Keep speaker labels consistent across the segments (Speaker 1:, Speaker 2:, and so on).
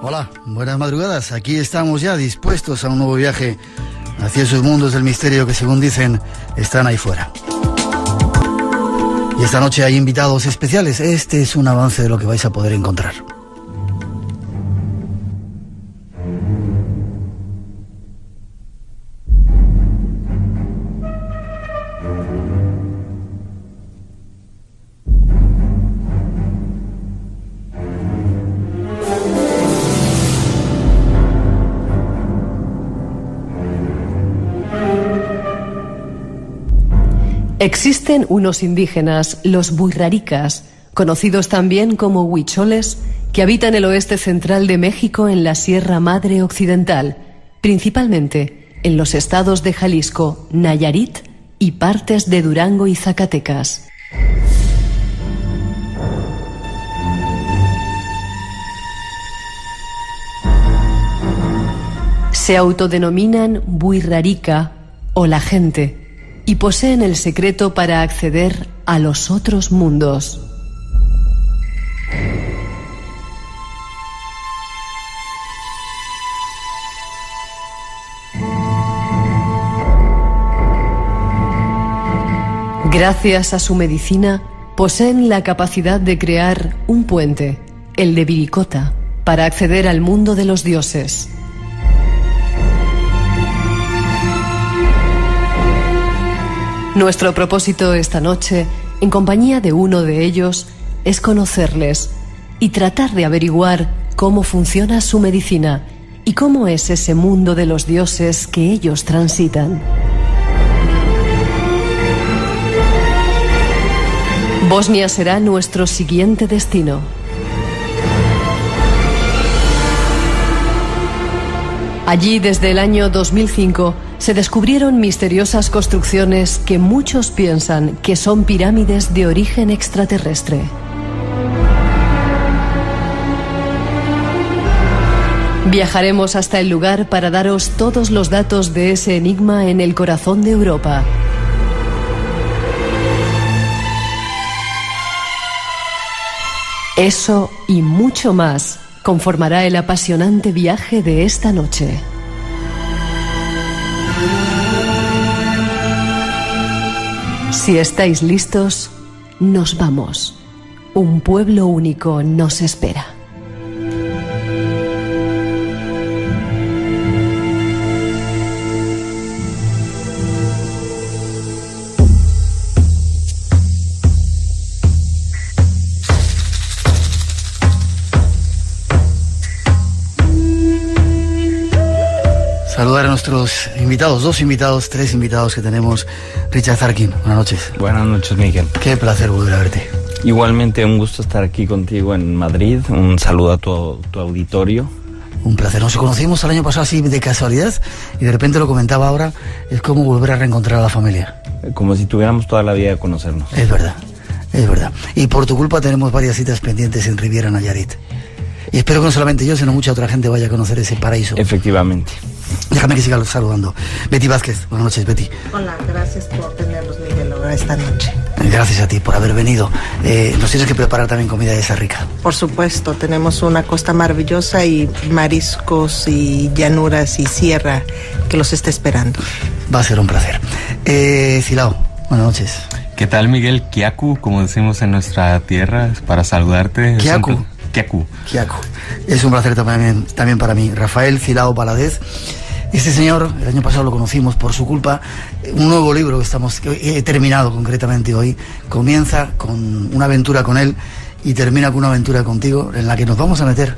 Speaker 1: Hola, buenas madrugadas. Aquí estamos ya dispuestos a un nuevo viaje hacia esos mundos del misterio que, según dicen, están ahí fuera. Y esta noche hay invitados especiales. Este es un avance de lo que vais a poder encontrar.
Speaker 2: Existen unos indígenas, los buirraricas, conocidos también como huicholes, que habitan el oeste central de México en la Sierra Madre Occidental, principalmente en los estados de Jalisco, Nayarit y partes de Durango y Zacatecas. Se autodenominan buirrarica o la gente, y poseen el secreto para acceder a los otros mundos. Gracias a su medicina, poseen la capacidad de crear un puente, el de Viricota, para acceder al mundo de los dioses. Nuestro propósito esta noche, en compañía de uno de ellos, es conocerles y tratar de averiguar cómo funciona su medicina y cómo es ese mundo de los dioses que ellos transitan. Bosnia será nuestro siguiente destino. Allí, desde el año 2005, se descubrieron misteriosas construcciones que muchos piensan que son pirámides de origen extraterrestre. Viajaremos hasta el lugar para daros todos los datos de ese enigma en el corazón de Europa. Eso y mucho más conformará el apasionante viaje de esta noche. Si estáis listos, nos vamos. Un pueblo único nos espera.
Speaker 1: Saludar a nuestros invitados, tres invitados que tenemos. Richard Zarkin, buenas noches.
Speaker 3: Buenas noches, Miguel.
Speaker 1: Qué placer volver a verte.
Speaker 3: Igualmente, un gusto estar aquí contigo en Madrid. Un saludo a tu auditorio.
Speaker 1: Un placer. Nos conocimos el año pasado así de casualidad y de repente lo comentaba ahora, es como volver a reencontrar a la familia.
Speaker 3: Como si tuviéramos toda la vida de conocernos.
Speaker 1: Es verdad, es verdad. Y por tu culpa tenemos varias citas pendientes en Riviera Nayarit. Y espero que no solamente yo, sino mucha otra gente vaya a conocer ese paraíso.
Speaker 3: Efectivamente.
Speaker 1: Déjame que siga saludando. Betty Vázquez, buenas noches, Betty.
Speaker 4: Hola, gracias por tenernos, Miguel, ahora esta noche.
Speaker 1: Gracias a ti por haber venido. Nos tienes que preparar también comida de esa rica.
Speaker 4: Por supuesto, tenemos una costa maravillosa y mariscos y llanuras y sierra que los está esperando.
Speaker 1: Va a ser un placer. Silao, buenas noches.
Speaker 5: ¿Qué tal, Miguel? Kiaku, como decimos en nuestra tierra, para saludarte.
Speaker 1: Kiaku.
Speaker 5: Kiaku.
Speaker 1: Es un placer también para mí. Rafael Silao Valadez. Este señor, el año pasado lo conocimos por su culpa. Un nuevo libro que he terminado concretamente hoy. Comienza con una aventura con él y termina con una aventura contigo en la que nos vamos a meter.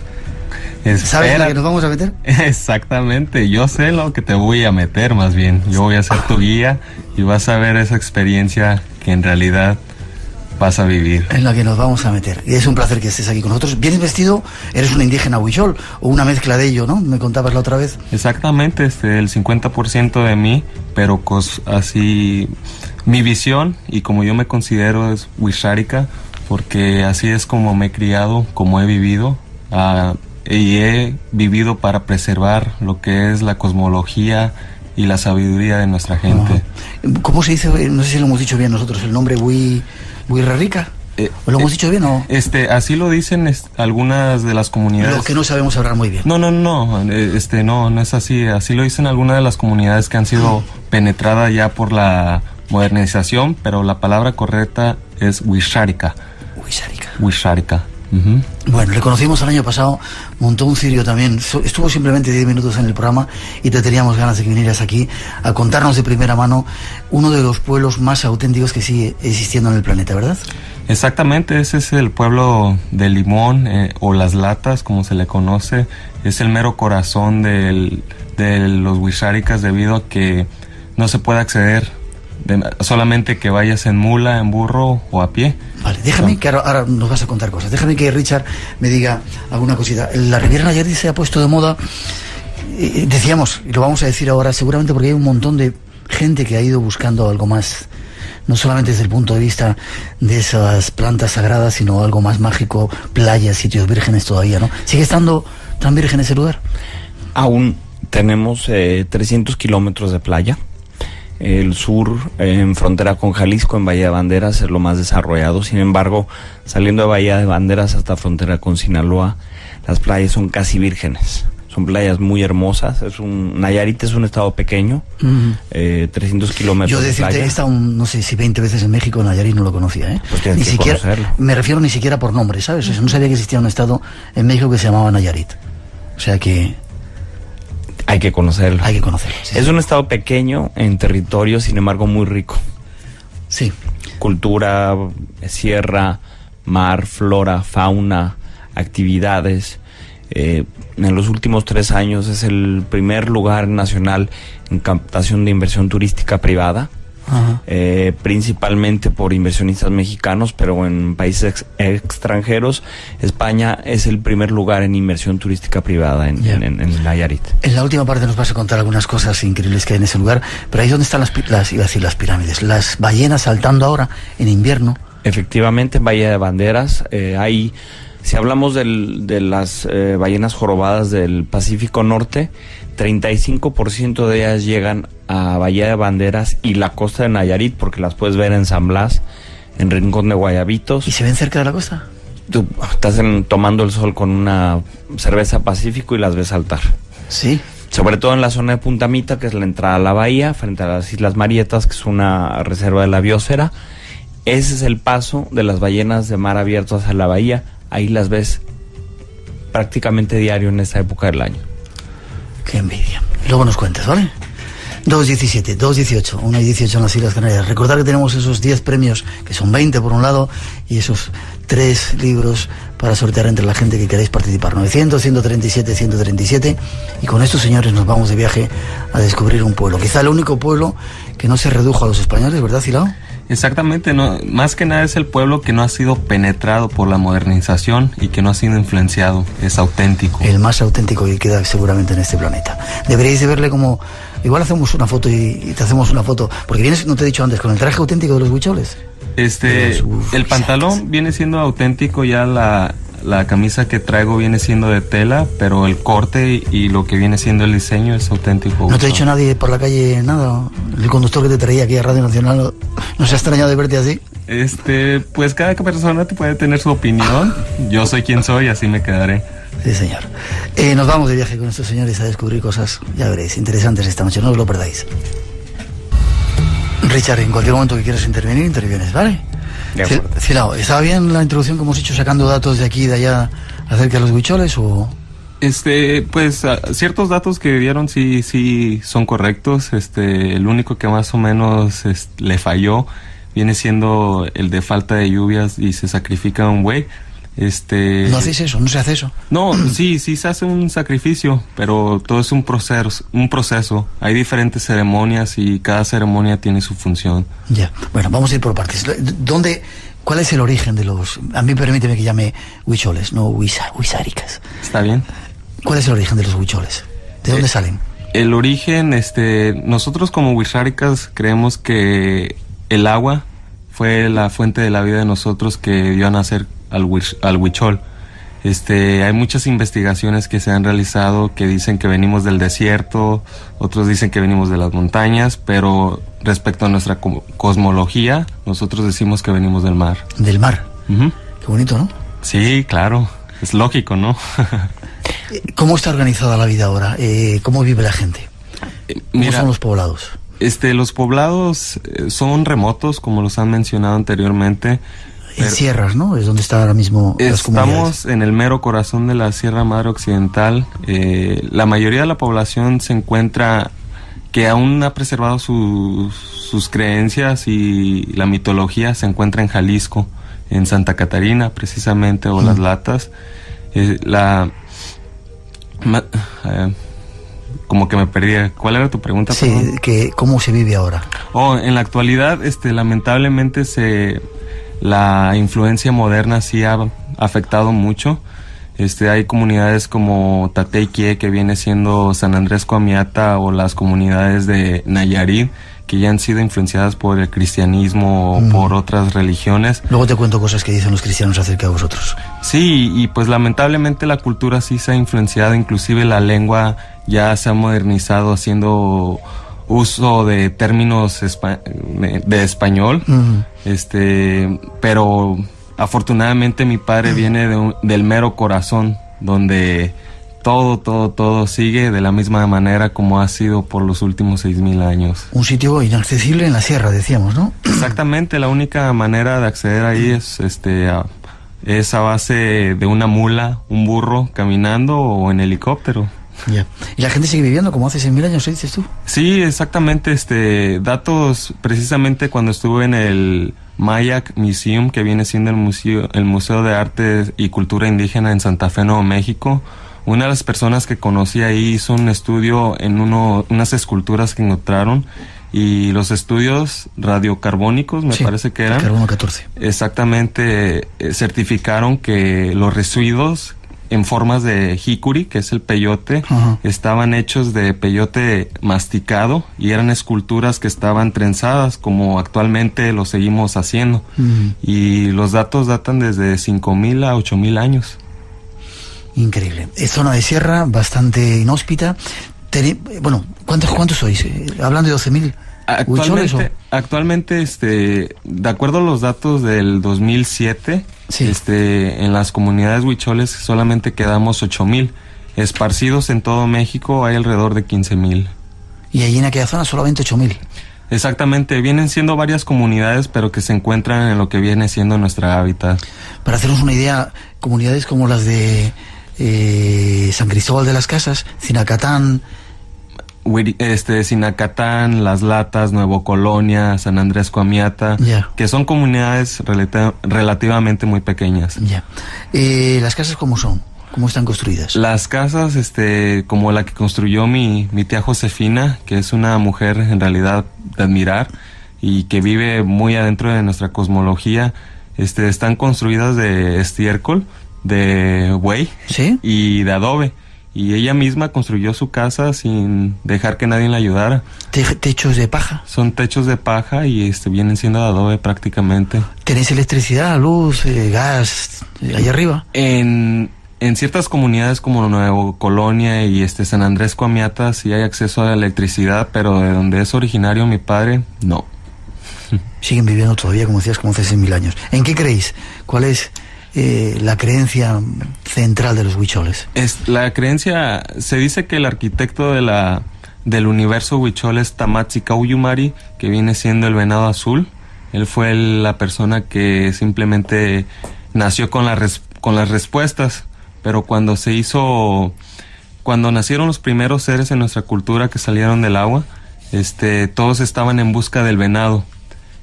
Speaker 1: ¿Sabes en la que nos vamos a meter?
Speaker 5: Exactamente, yo sé lo que te voy a meter más bien. Yo voy a ser tu guía y vas a ver esa experiencia que en realidad vas a vivir.
Speaker 1: En la que nos vamos a meter. Y es un placer que estés aquí con nosotros. ¿Vienes vestido? ¿Eres un indígena huichol? O una mezcla de ello, ¿no? Me contabas la otra vez.
Speaker 5: Exactamente, el 50% de mí, pero así mi visión y como yo me considero es huixárica, porque así es como me he criado, como he vivido, y he vivido para preservar lo que es la cosmología y la sabiduría de nuestra gente.
Speaker 1: ¿Cómo se dice? No sé si lo hemos dicho bien nosotros, el nombre Buirrarica. ¿Lo hemos dicho bien o...?
Speaker 5: Así lo dicen algunas de las comunidades.
Speaker 1: Lo que no sabemos hablar muy bien.
Speaker 5: No es así. Así lo dicen algunas de las comunidades que han sido penetradas ya por la modernización, pero la palabra correcta es Wixárika. Wixárika. Uh-huh.
Speaker 1: Bueno, le conocimos el año pasado, montó un cirio también, estuvo simplemente 10 minutos en el programa y te teníamos ganas de que vinieras aquí a contarnos de primera mano uno de los pueblos más auténticos que sigue existiendo en el planeta, ¿verdad?
Speaker 5: Exactamente, ese es el pueblo de Limón, o Las Latas, como se le conoce. Es el mero corazón de los Wixárikas, debido a que no se puede acceder solamente que vayas en mula, en burro o a pie.
Speaker 1: Vale, déjame que ahora nos vas a contar cosas. Déjame que Richard me diga alguna cosita. La Riviera Nayarit se ha puesto de moda, decíamos, y lo vamos a decir ahora, seguramente porque hay un montón de gente que ha ido buscando algo más, no solamente desde el punto de vista de esas plantas sagradas, sino algo más mágico, playas, sitios vírgenes todavía, ¿no? ¿Sigue estando tan virgen ese lugar?
Speaker 3: Aún tenemos 300 kilómetros de playa. El sur, en frontera con Jalisco, en Bahía de Banderas, es lo más desarrollado. Sin embargo, saliendo de Bahía de Banderas hasta frontera con Sinaloa, las playas son casi vírgenes. Son playas muy hermosas. Nayarit es un estado pequeño, 300 kilómetros
Speaker 1: de playa. Yo decirte, he estado, no sé si 20 veces en México, Nayarit no lo conocía, ¿eh?
Speaker 3: Pues ni siquiera conocerlo.
Speaker 1: Me refiero ni siquiera por nombre, ¿sabes? O sea, no sabía que existía un estado en México que se llamaba Nayarit. O sea que...
Speaker 3: Hay que conocerlo.
Speaker 1: Hay que conocerlo. Sí,
Speaker 3: es un estado pequeño en territorio, sin embargo muy rico.
Speaker 1: Sí.
Speaker 3: Cultura, sierra, mar, flora, fauna, actividades. En los últimos 3 años es el primer lugar nacional en captación de inversión turística privada. Principalmente por inversionistas mexicanos, pero en países extranjeros. España es el primer lugar en inversión turística privada en Nayarit.
Speaker 1: En la última parte nos vas a contar algunas cosas increíbles que hay en ese lugar, pero ahí es donde están las pirámides, las ballenas saltando ahora en invierno.
Speaker 3: Efectivamente, en Bahía de Banderas hay, si hablamos de las ballenas jorobadas del Pacífico Norte, 35% de ellas llegan a Bahía de Banderas y la costa de Nayarit, porque las puedes ver en San Blas, en Rincón de Guayabitos.
Speaker 1: ¿Y se ven cerca de la costa?
Speaker 3: Tú estás tomando el sol con una cerveza Pacífico y las ves saltar.
Speaker 1: Sí.
Speaker 3: Sobre todo en la zona de Punta Mita, que es la entrada a la bahía, frente a las Islas Marietas, que es una reserva de la biosfera. Ese es el paso de las ballenas de mar abierto hacia la bahía. Ahí las ves prácticamente diario en esta época del año.
Speaker 1: Qué envidia. Luego nos cuentas, ¿vale? 2.17, 2.18, 1.18 en las Islas Canarias. Recordar que tenemos esos 10 premios, que son 20 por un lado, y esos 3 libros para sortear entre la gente que queréis participar. 900, 137, 137. Y con estos señores nos vamos de viaje a descubrir un pueblo. Quizá el único pueblo que no se redujo a los españoles, ¿verdad, Silao?
Speaker 5: Exactamente, no, más que nada es el pueblo que no ha sido penetrado por la modernización y que no ha sido influenciado, es auténtico.
Speaker 1: El más auténtico que queda seguramente en este planeta. Deberíais de verle como... Igual hacemos una foto y te hacemos una foto, porque vienes, no te he dicho antes, con el traje auténtico de los huicholes.
Speaker 5: El pantalón viene siendo auténtico, ya la camisa que traigo viene siendo de tela, pero el corte y lo que viene siendo el diseño es auténtico.
Speaker 1: ¿No te ha dicho nadie por la calle nada? El conductor que te traía aquí a Radio Nacional, ¿no se ha extrañado de verte así?
Speaker 5: Pues cada persona te puede tener su opinión. Yo soy quien soy, así me quedaré.
Speaker 1: Sí, señor. Nos vamos de viaje con estos señores a descubrir cosas, ya veréis, interesantes esta noche, no os lo perdáis. Richard, en cualquier momento que quieras intervenir, intervienes, ¿vale? Silao, ¿estaba bien la introducción que hemos hecho sacando datos de aquí y de allá acerca de los huicholes o...?
Speaker 5: Pues ciertos datos que dieron sí son correctos. El único que más o menos le falló viene siendo el de falta de lluvias y se sacrifica un buey.
Speaker 1: ¿No hacéis eso? ¿No se hace eso?
Speaker 5: No, sí se hace un sacrificio, pero todo es un proceso. Hay diferentes ceremonias y cada ceremonia tiene su función.
Speaker 1: Ya, bueno, vamos a ir por partes. ¿Cuál es el origen de los... A mí permíteme que llame huicholes, no huixáricas?
Speaker 5: Está bien.
Speaker 1: ¿Cuál es el origen de los huicholes? ¿De dónde salen?
Speaker 5: El origen, nosotros como huixáricas creemos que el agua fue la fuente de la vida de nosotros que dio a nacer al huichol. Hay muchas investigaciones que se han realizado que dicen que venimos del desierto, otros dicen que venimos de las montañas, pero respecto a nuestra cosmología, nosotros decimos que venimos del mar.
Speaker 1: ¿Del mar?
Speaker 5: Ujú.
Speaker 1: Qué bonito, ¿no?
Speaker 5: Sí, claro, es lógico, ¿no?
Speaker 1: ¿Cómo está organizada la vida ahora? ¿Cómo vive la gente? ¿Cómo son los poblados?
Speaker 5: Los poblados son remotos, como los han mencionado anteriormente.
Speaker 1: En sierras, ¿no? Es donde está ahora mismo las comunidades.
Speaker 5: Estamos en el mero corazón de la Sierra Madre Occidental. La mayoría de la población se encuentra, que aún ha preservado sus creencias y la mitología, se encuentra en Jalisco, en Santa Catarina precisamente, o Las Latas. Como que me perdí. ¿Cuál era tu pregunta?
Speaker 1: Sí, ¿cómo se vive ahora?
Speaker 5: En la actualidad, lamentablemente la influencia moderna sí ha afectado mucho. Hay comunidades como Tateyquie, que viene siendo San Andrés Coamiata, o las comunidades de Nayarit, que ya han sido influenciadas por el cristianismo o por otras religiones.
Speaker 1: Luego te cuento cosas que dicen los cristianos acerca de vosotros.
Speaker 5: Sí, y pues lamentablemente la cultura sí se ha influenciado, inclusive la lengua ya se ha modernizado haciendo uso de términos de español. Pero afortunadamente mi padre viene del mero corazón, donde todo sigue de la misma manera como ha sido por los últimos 6,000 años.
Speaker 1: Un sitio inaccesible en la sierra, decíamos, ¿no?
Speaker 5: Exactamente, la única manera de acceder ahí es a base de una mula, un burro, caminando o en helicóptero.
Speaker 1: Ya. ¿Y la gente sigue viviendo como hace 6,000 años, dices tú?
Speaker 5: Sí, exactamente. Datos, precisamente cuando estuve en el Mayak Museum, que viene siendo el Museo de Arte y Cultura Indígena en Santa Fe, Nuevo México, una de las personas que conocí ahí hizo un estudio en unas esculturas que encontraron, y los estudios radiocarbónicos, me parece que eran,
Speaker 1: carbono 14.
Speaker 5: Exactamente, certificaron que los residuos en formas de jicuri, que es el peyote, estaban hechos de peyote masticado, y eran esculturas que estaban trenzadas, como actualmente lo seguimos haciendo. Y los datos datan desde 5,000 a 8,000 años.
Speaker 1: Increíble. Es zona de sierra, bastante inhóspita. Bueno, ¿cuántos sois? Hablan de 12,000.
Speaker 5: Actualmente, de acuerdo a los datos del 2007,
Speaker 1: sí,
Speaker 5: en las comunidades huicholes solamente quedamos 8,000. Esparcidos en todo México hay alrededor de 15,000.
Speaker 1: Y allí en aquella zona solamente 8,000.
Speaker 5: Exactamente, vienen siendo varias comunidades, pero que se encuentran en lo que viene siendo nuestra hábitat.
Speaker 1: Para hacernos una idea, comunidades como las de San Cristóbal de las Casas, Cinacatán,
Speaker 5: Cinacatán, Las Latas, Nuevo Colonia, San Andrés Coamiata, que son comunidades relativamente muy pequeñas.
Speaker 1: ¿Las casas cómo son? ¿Cómo están construidas?
Speaker 5: Las casas, como la que construyó mi tía Josefina, que es una mujer en realidad de admirar y que vive muy adentro de nuestra cosmología, están construidas de estiércol, de buey,
Speaker 1: ¿sí?,
Speaker 5: y de adobe. Y ella misma construyó su casa sin dejar que nadie la ayudara.
Speaker 1: ¿Techos de paja?
Speaker 5: Son techos de paja y vienen siendo de adobe prácticamente.
Speaker 1: ¿Tenéis electricidad, luz, gas allá arriba?
Speaker 5: En ciertas comunidades como Nuevo Colonia y San Andrés Coamiata sí hay acceso a la electricidad, pero de donde es originario mi padre, no.
Speaker 1: Siguen viviendo todavía, como decías, como hace 6,000 años. ¿En qué creéis? ¿Cuál es la creencia central de los huicholes?
Speaker 5: La creencia, se dice que el arquitecto del universo huichol es Tamatzicauhyumari, que viene siendo el venado azul. Él fue la persona que simplemente nació con las respuestas, pero cuando nacieron los primeros seres en nuestra cultura que salieron del agua, todos estaban en busca del venado,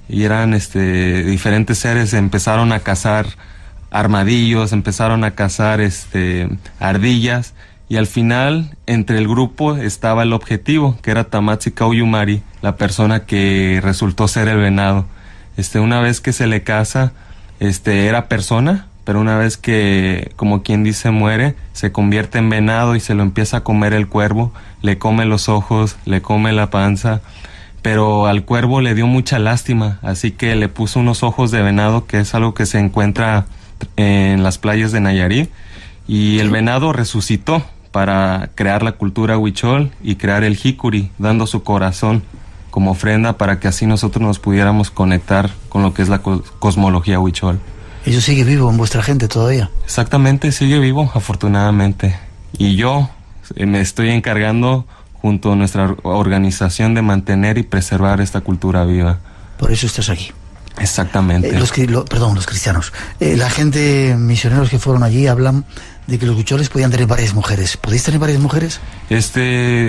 Speaker 5: y eran diferentes seres. Empezaron a cazar armadillos, empezaron a cazar ardillas, y al final entre el grupo estaba el objetivo, que era Tamatzicauhyumari, la persona que resultó ser el venado. Una vez que se le caza, era persona, pero una vez que, como quien dice, muere, se convierte en venado y se lo empieza a comer el cuervo, le come los ojos, le come la panza, pero al cuervo le dio mucha lástima, así que le puso unos ojos de venado, que es algo que se encuentra en las playas de Nayarit, y el venado resucitó para crear la cultura huichol y crear el jicuri, dando su corazón como ofrenda para que así nosotros nos pudiéramos conectar con lo que es la cosmología huichol.
Speaker 1: Ellos sigue vivo en vuestra gente todavía.
Speaker 5: Exactamente, sigue vivo, afortunadamente. Y yo me estoy encargando, junto a nuestra organización, de mantener y preservar esta cultura viva.
Speaker 1: Por eso estás aquí.
Speaker 5: Exactamente.
Speaker 1: Los cristianos. La gente, misioneros que fueron allí, hablan de que los huicholes podían tener varias mujeres. ¿Podéis tener varias mujeres?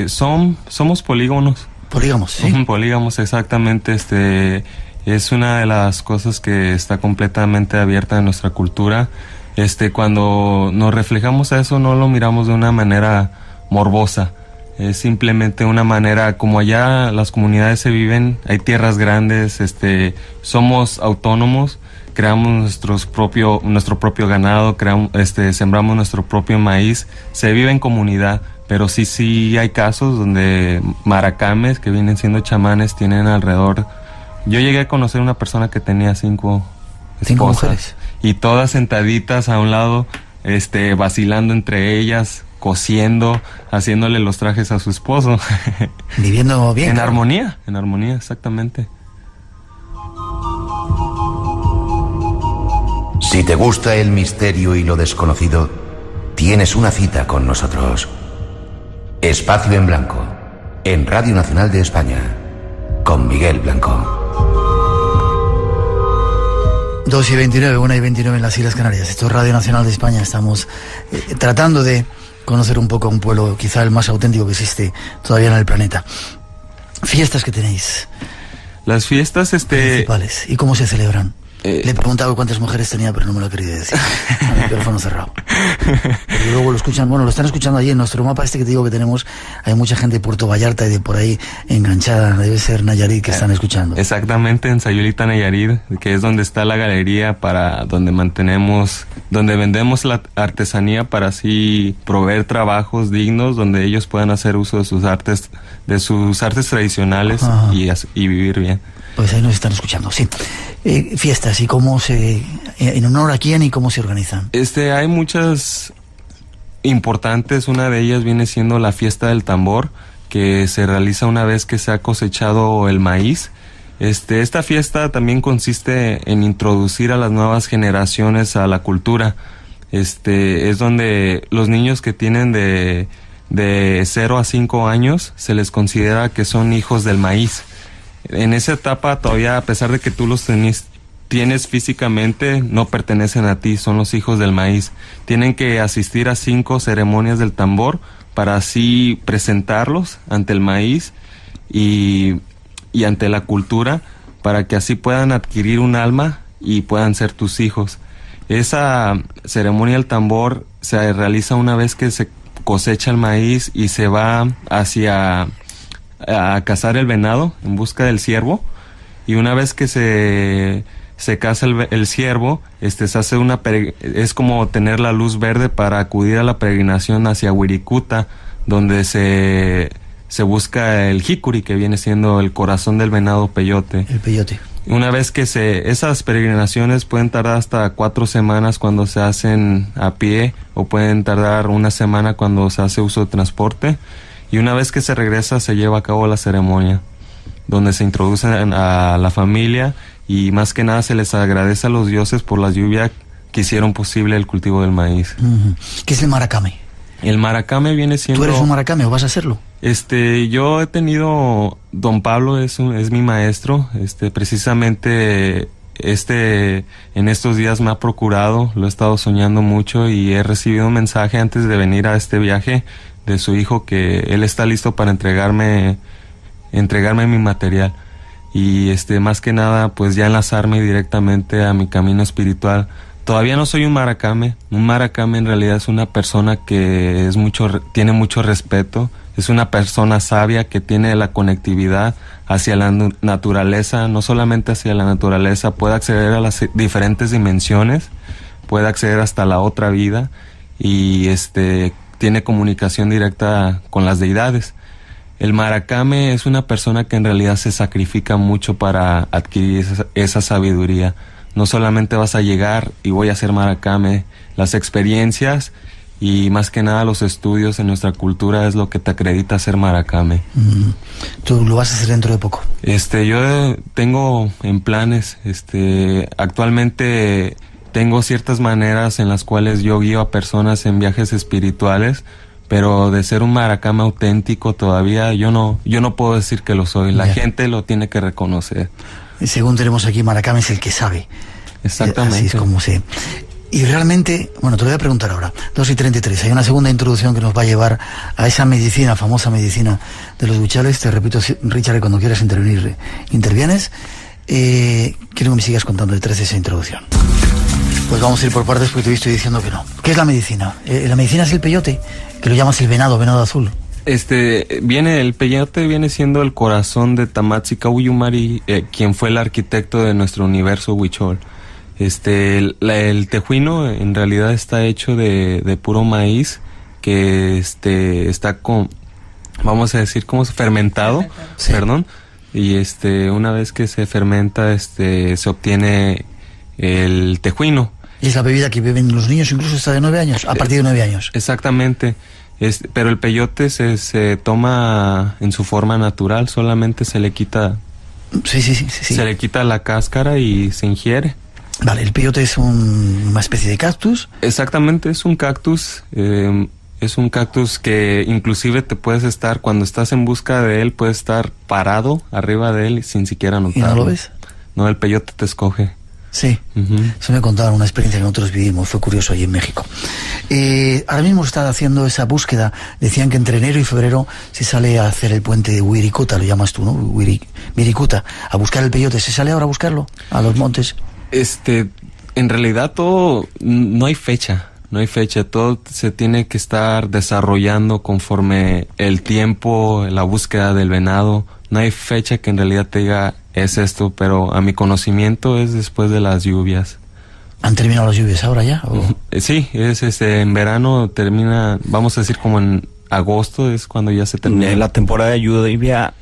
Speaker 5: Somos polígamos.
Speaker 1: Polígamos, sí.
Speaker 5: Polígamos, exactamente. Es una de las cosas que está completamente abierta en nuestra cultura. Cuando nos reflejamos a eso, no lo miramos de una manera morbosa. Es simplemente una manera, como allá las comunidades se viven, hay tierras grandes, somos autónomos, creamos nuestro propio ganado, sembramos nuestro propio maíz, se vive en comunidad, pero sí hay casos donde maracames, que vienen siendo chamanes, tienen alrededor. Yo llegué a conocer una persona que tenía 5
Speaker 1: mujeres,
Speaker 5: y todas sentaditas a un lado, vacilando entre ellas, cosiendo, haciéndole los trajes a su esposo.
Speaker 1: Viviendo bien.
Speaker 5: En armonía, exactamente.
Speaker 6: Si te gusta el misterio y lo desconocido, tienes una cita con nosotros. Espacio en Blanco, en Radio Nacional de España, con Miguel Blanco.
Speaker 1: 2:29, 1:29 en las Islas Canarias. Esto es Radio Nacional de España. Estamos tratando de conocer un poco a un pueblo, quizá el más auténtico que existe todavía en el planeta. Fiestas que tenéis.
Speaker 5: Las fiestas
Speaker 1: principales. ¿Y cómo se celebran? Le he preguntado cuántas mujeres tenía, pero no me lo ha querido decir. A mi teléfono cerrado. Porque luego lo están escuchando allí en nuestro mapa que te digo que tenemos. Hay mucha gente de Puerto Vallarta y de por ahí enganchada. Debe ser Nayarit que están escuchando.
Speaker 5: Exactamente, en Sayulita, Nayarit, que es donde está la galería donde vendemos la artesanía para así proveer trabajos dignos, donde ellos puedan hacer uso de sus artes tradicionales y vivir bien.
Speaker 1: Pues ahí nos están escuchando, sí. Fiestas, ¿y en honor a quién y cómo se organizan?
Speaker 5: Hay muchas importantes. Una de ellas viene siendo la fiesta del tambor, que se realiza una vez que se ha cosechado el maíz. Esta fiesta también consiste en introducir a las nuevas generaciones a la cultura. Es donde los niños que tienen de 0 a 5 años se les considera que son hijos del maíz. En esa etapa todavía, a pesar de que tú los tienes físicamente, no pertenecen a ti, son los hijos del maíz. Tienen que asistir a 5 ceremonias del tambor para así presentarlos ante el maíz y ante la cultura, para que así puedan adquirir un alma y puedan ser tus hijos. Esa ceremonia del tambor se realiza una vez que se cosecha el maíz y se va a cazar el venado en busca del ciervo, y una vez que se caza el ciervo, se hace es como tener la luz verde para acudir a la peregrinación hacia Wirikuta, donde se busca el jicuri, que viene siendo el corazón del venado peyote.
Speaker 1: El peyote.
Speaker 5: Una vez que esas peregrinaciones pueden tardar hasta 4 semanas cuando se hacen a pie, o pueden tardar 1 semana cuando se hace uso de transporte. Y una vez que se regresa, se lleva a cabo la ceremonia, donde se introducen a la familia, y más que nada se les agradece a los dioses por la lluvia que hicieron posible el cultivo del maíz.
Speaker 1: ¿Qué es el maracame?
Speaker 5: El maracame viene siendo...
Speaker 1: ¿Tú eres un maracame o vas a hacerlo?
Speaker 5: Yo he tenido... Don Pablo es mi maestro. Precisamente en estos días me ha procurado, lo he estado soñando mucho, y he recibido un mensaje antes de venir a este viaje de su hijo, que él está listo para entregarme mi material, y más que nada pues ya enlazarme directamente a mi camino espiritual. Todavía no soy un maracame. Un maracame en realidad es una persona que tiene mucho respeto, es una persona sabia que tiene la conectividad hacia la naturaleza, no solamente hacia la naturaleza, puede acceder a las diferentes dimensiones, puede acceder hasta la otra vida, y tiene comunicación directa con las deidades. El maracame es una persona que en realidad se sacrifica mucho para adquirir esa sabiduría. No solamente vas a llegar y voy a ser maracame, las experiencias y más que nada los estudios en nuestra cultura es lo que te acredita ser maracame.
Speaker 1: ¿Tú lo vas a hacer dentro de poco?
Speaker 5: Yo tengo en planes, actualmente tengo ciertas maneras en las cuales yo guío a personas en viajes espirituales, pero de ser un maracame auténtico todavía yo no puedo decir que lo soy. La gente lo tiene que reconocer.
Speaker 1: Según tenemos aquí, maracame es el que sabe.
Speaker 5: Exactamente.
Speaker 1: Así es como se... Y realmente, bueno, te lo voy a preguntar ahora, 2:33, hay una segunda introducción que nos va a llevar a esa medicina, famosa medicina de los huicholes. Te repito, Richard, que cuando quieras intervenir, intervienes. Quiero que me sigas contando detrás de esa introducción. Pues vamos a ir por partes porque te estoy diciendo que no. ¿Qué es la medicina? La medicina es el peyote, que lo llamas el venado azul.
Speaker 5: El peyote viene siendo el corazón de Tamatsi Caullumari, quien fue el arquitecto de nuestro universo huichol. El tejuino en realidad está hecho de puro maíz que está vamos a decir como fermentado, sí. Perdón, y una vez que se fermenta se obtiene el tejuino. Y
Speaker 1: es la bebida que beben los niños incluso hasta de 9 años, a partir de 9 años.
Speaker 5: Exactamente. Pero el peyote se toma en su forma natural, solamente se le quita.
Speaker 1: Sí.
Speaker 5: Se le quita la cáscara y se ingiere.
Speaker 1: Vale, el peyote es una especie de cactus.
Speaker 5: Exactamente, es un cactus. Es un cactus que inclusive cuando estás en busca de él, puedes estar parado arriba de él sin siquiera notarlo.
Speaker 1: ¿Y no lo ves?
Speaker 5: No, el peyote te escoge.
Speaker 1: Sí, eso me contaron, una experiencia que nosotros vivimos, fue curioso allí en México. Ahora mismo está haciendo esa búsqueda, decían que entre enero y febrero se sale a hacer el puente de Wirikuta, lo llamas tú, ¿no? Wirikuta, a buscar el peyote. ¿Se sale ahora a buscarlo? A los montes.
Speaker 5: En realidad todo, no hay fecha, todo se tiene que estar desarrollando conforme el tiempo, la búsqueda del venado. No hay fecha que en realidad te diga es esto, pero a mi conocimiento es después de las lluvias.
Speaker 1: ¿Han terminado las lluvias ahora ya? ¿O?
Speaker 5: Sí, en verano termina, vamos a decir como en agosto es cuando ya se termina.
Speaker 3: La temporada de lluvia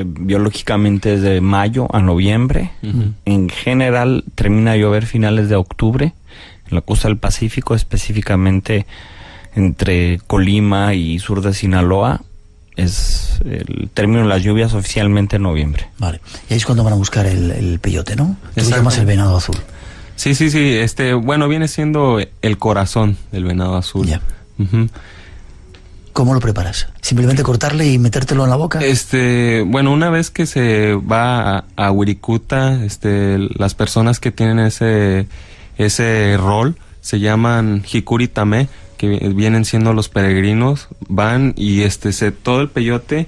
Speaker 3: biológicamente es de mayo a noviembre. En general termina de llover finales de octubre en la costa del Pacífico, específicamente entre Colima y sur de Sinaloa. Es el término de las lluvias oficialmente en noviembre.
Speaker 1: Vale, y ahí es cuando van a buscar el peyote, ¿no? Tú lo llamas el venado azul.
Speaker 5: Sí, viene siendo el corazón del venado azul.
Speaker 1: Ya. ¿Cómo lo preparas? ¿Simplemente cortarle y metértelo en la boca?
Speaker 5: Una vez que se va a Wirikuta, las personas que tienen ese rol se llaman Hikuritame, que vienen siendo los peregrinos, van y todo el peyote,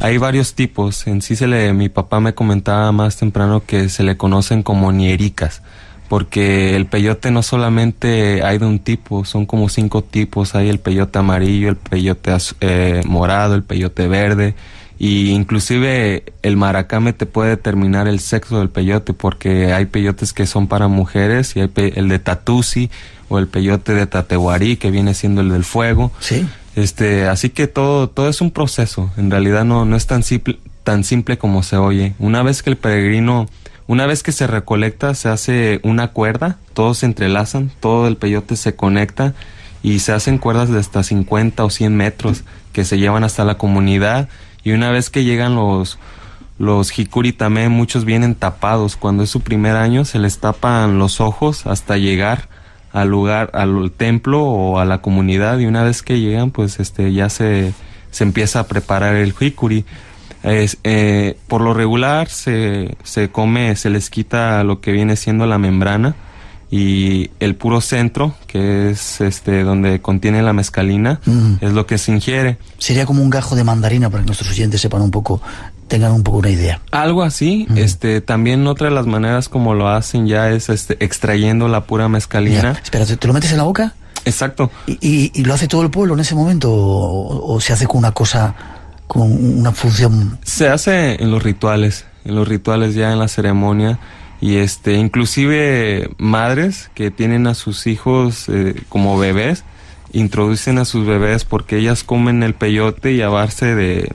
Speaker 5: hay varios tipos. En sí mi papá me comentaba más temprano que se le conocen como niericas, porque el peyote no solamente hay de un tipo, son como 5 tipos. Hay el peyote amarillo, el peyote morado, el peyote verde, y inclusive el maracame te puede determinar el sexo del peyote, porque hay peyotes que son para mujeres, y hay el de Tatusi o el peyote de Tatehuarí, que viene siendo el del fuego.
Speaker 1: Sí.
Speaker 5: Así que todo es un proceso. En realidad no es tan simple como se oye. Una vez que se recolecta, se hace una cuerda, todos se entrelazan, todo el peyote se conecta y se hacen cuerdas de hasta 50 o 100 metros que se llevan hasta la comunidad. Y una vez que llegan los Hikuritame, muchos vienen tapados. Cuando es su primer año, se les tapan los ojos hasta llegar al lugar, al templo o a la comunidad, y una vez que llegan, pues ya se empieza a preparar el hikuri. Por lo regular se les quita lo que viene siendo la membrana, y el puro centro, que es donde contiene la mezcalina, es lo que se ingiere.
Speaker 1: Sería como un gajo de mandarina, para que nuestros oyentes tengan un poco una idea.
Speaker 5: Algo así. También otra de las maneras como lo hacen ya es extrayendo la pura mezcalina.
Speaker 1: Ya. Espera, ¿te lo metes en la boca?
Speaker 5: Exacto.
Speaker 1: ¿Y lo hace todo el pueblo en ese momento o se hace con una cosa, con una función?
Speaker 5: Se hace en los rituales ya en la ceremonia. Y inclusive madres que tienen a sus hijos como bebés, introducen a sus bebés porque ellas comen el peyote, y a base de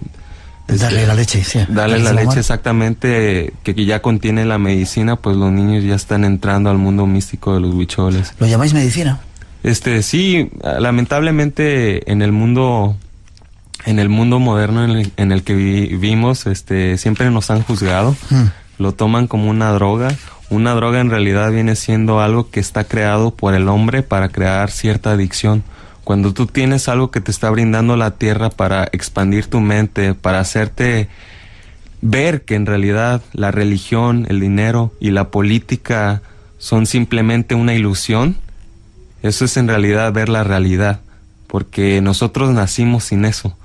Speaker 1: darle la leche, sí.
Speaker 5: Darle la leche, exactamente, que ya contiene la medicina, pues los niños ya están entrando al mundo místico de los huicholes.
Speaker 1: ¿Lo llamáis medicina?
Speaker 5: Sí, lamentablemente en el mundo moderno en el que vivimos, siempre nos han juzgado. lo toman como una droga. Una droga en realidad viene siendo algo que está creado por el hombre para crear cierta adicción. Cuando tú tienes algo que te está brindando la tierra para expandir tu mente, para hacerte ver que en realidad la religión, el dinero y la política son simplemente una ilusión, eso es en realidad ver la realidad, porque nosotros nacimos sin eso.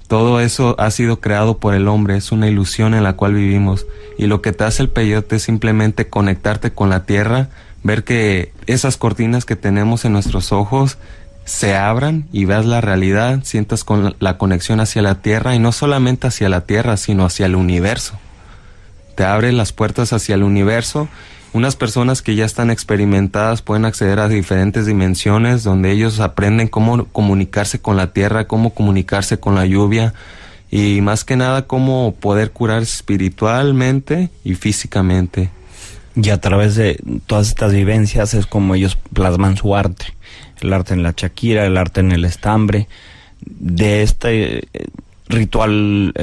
Speaker 5: Todo eso ha sido creado por el hombre, es una ilusión en la cual vivimos. Y lo que te hace el peyote es simplemente conectarte con la tierra, ver que esas cortinas que tenemos en nuestros ojos se abran y veas la realidad, sientas con la conexión hacia la tierra, y no solamente hacia la tierra, sino hacia el universo. Te abre las puertas hacia el universo. Unas personas que ya están experimentadas pueden acceder a diferentes dimensiones donde ellos aprenden cómo comunicarse con la tierra, cómo comunicarse con la lluvia y más que nada cómo poder curar espiritualmente y físicamente.
Speaker 3: Y a través de todas estas vivencias es como ellos plasman su arte. El arte en la chaquira, el arte en el estambre, de este ritual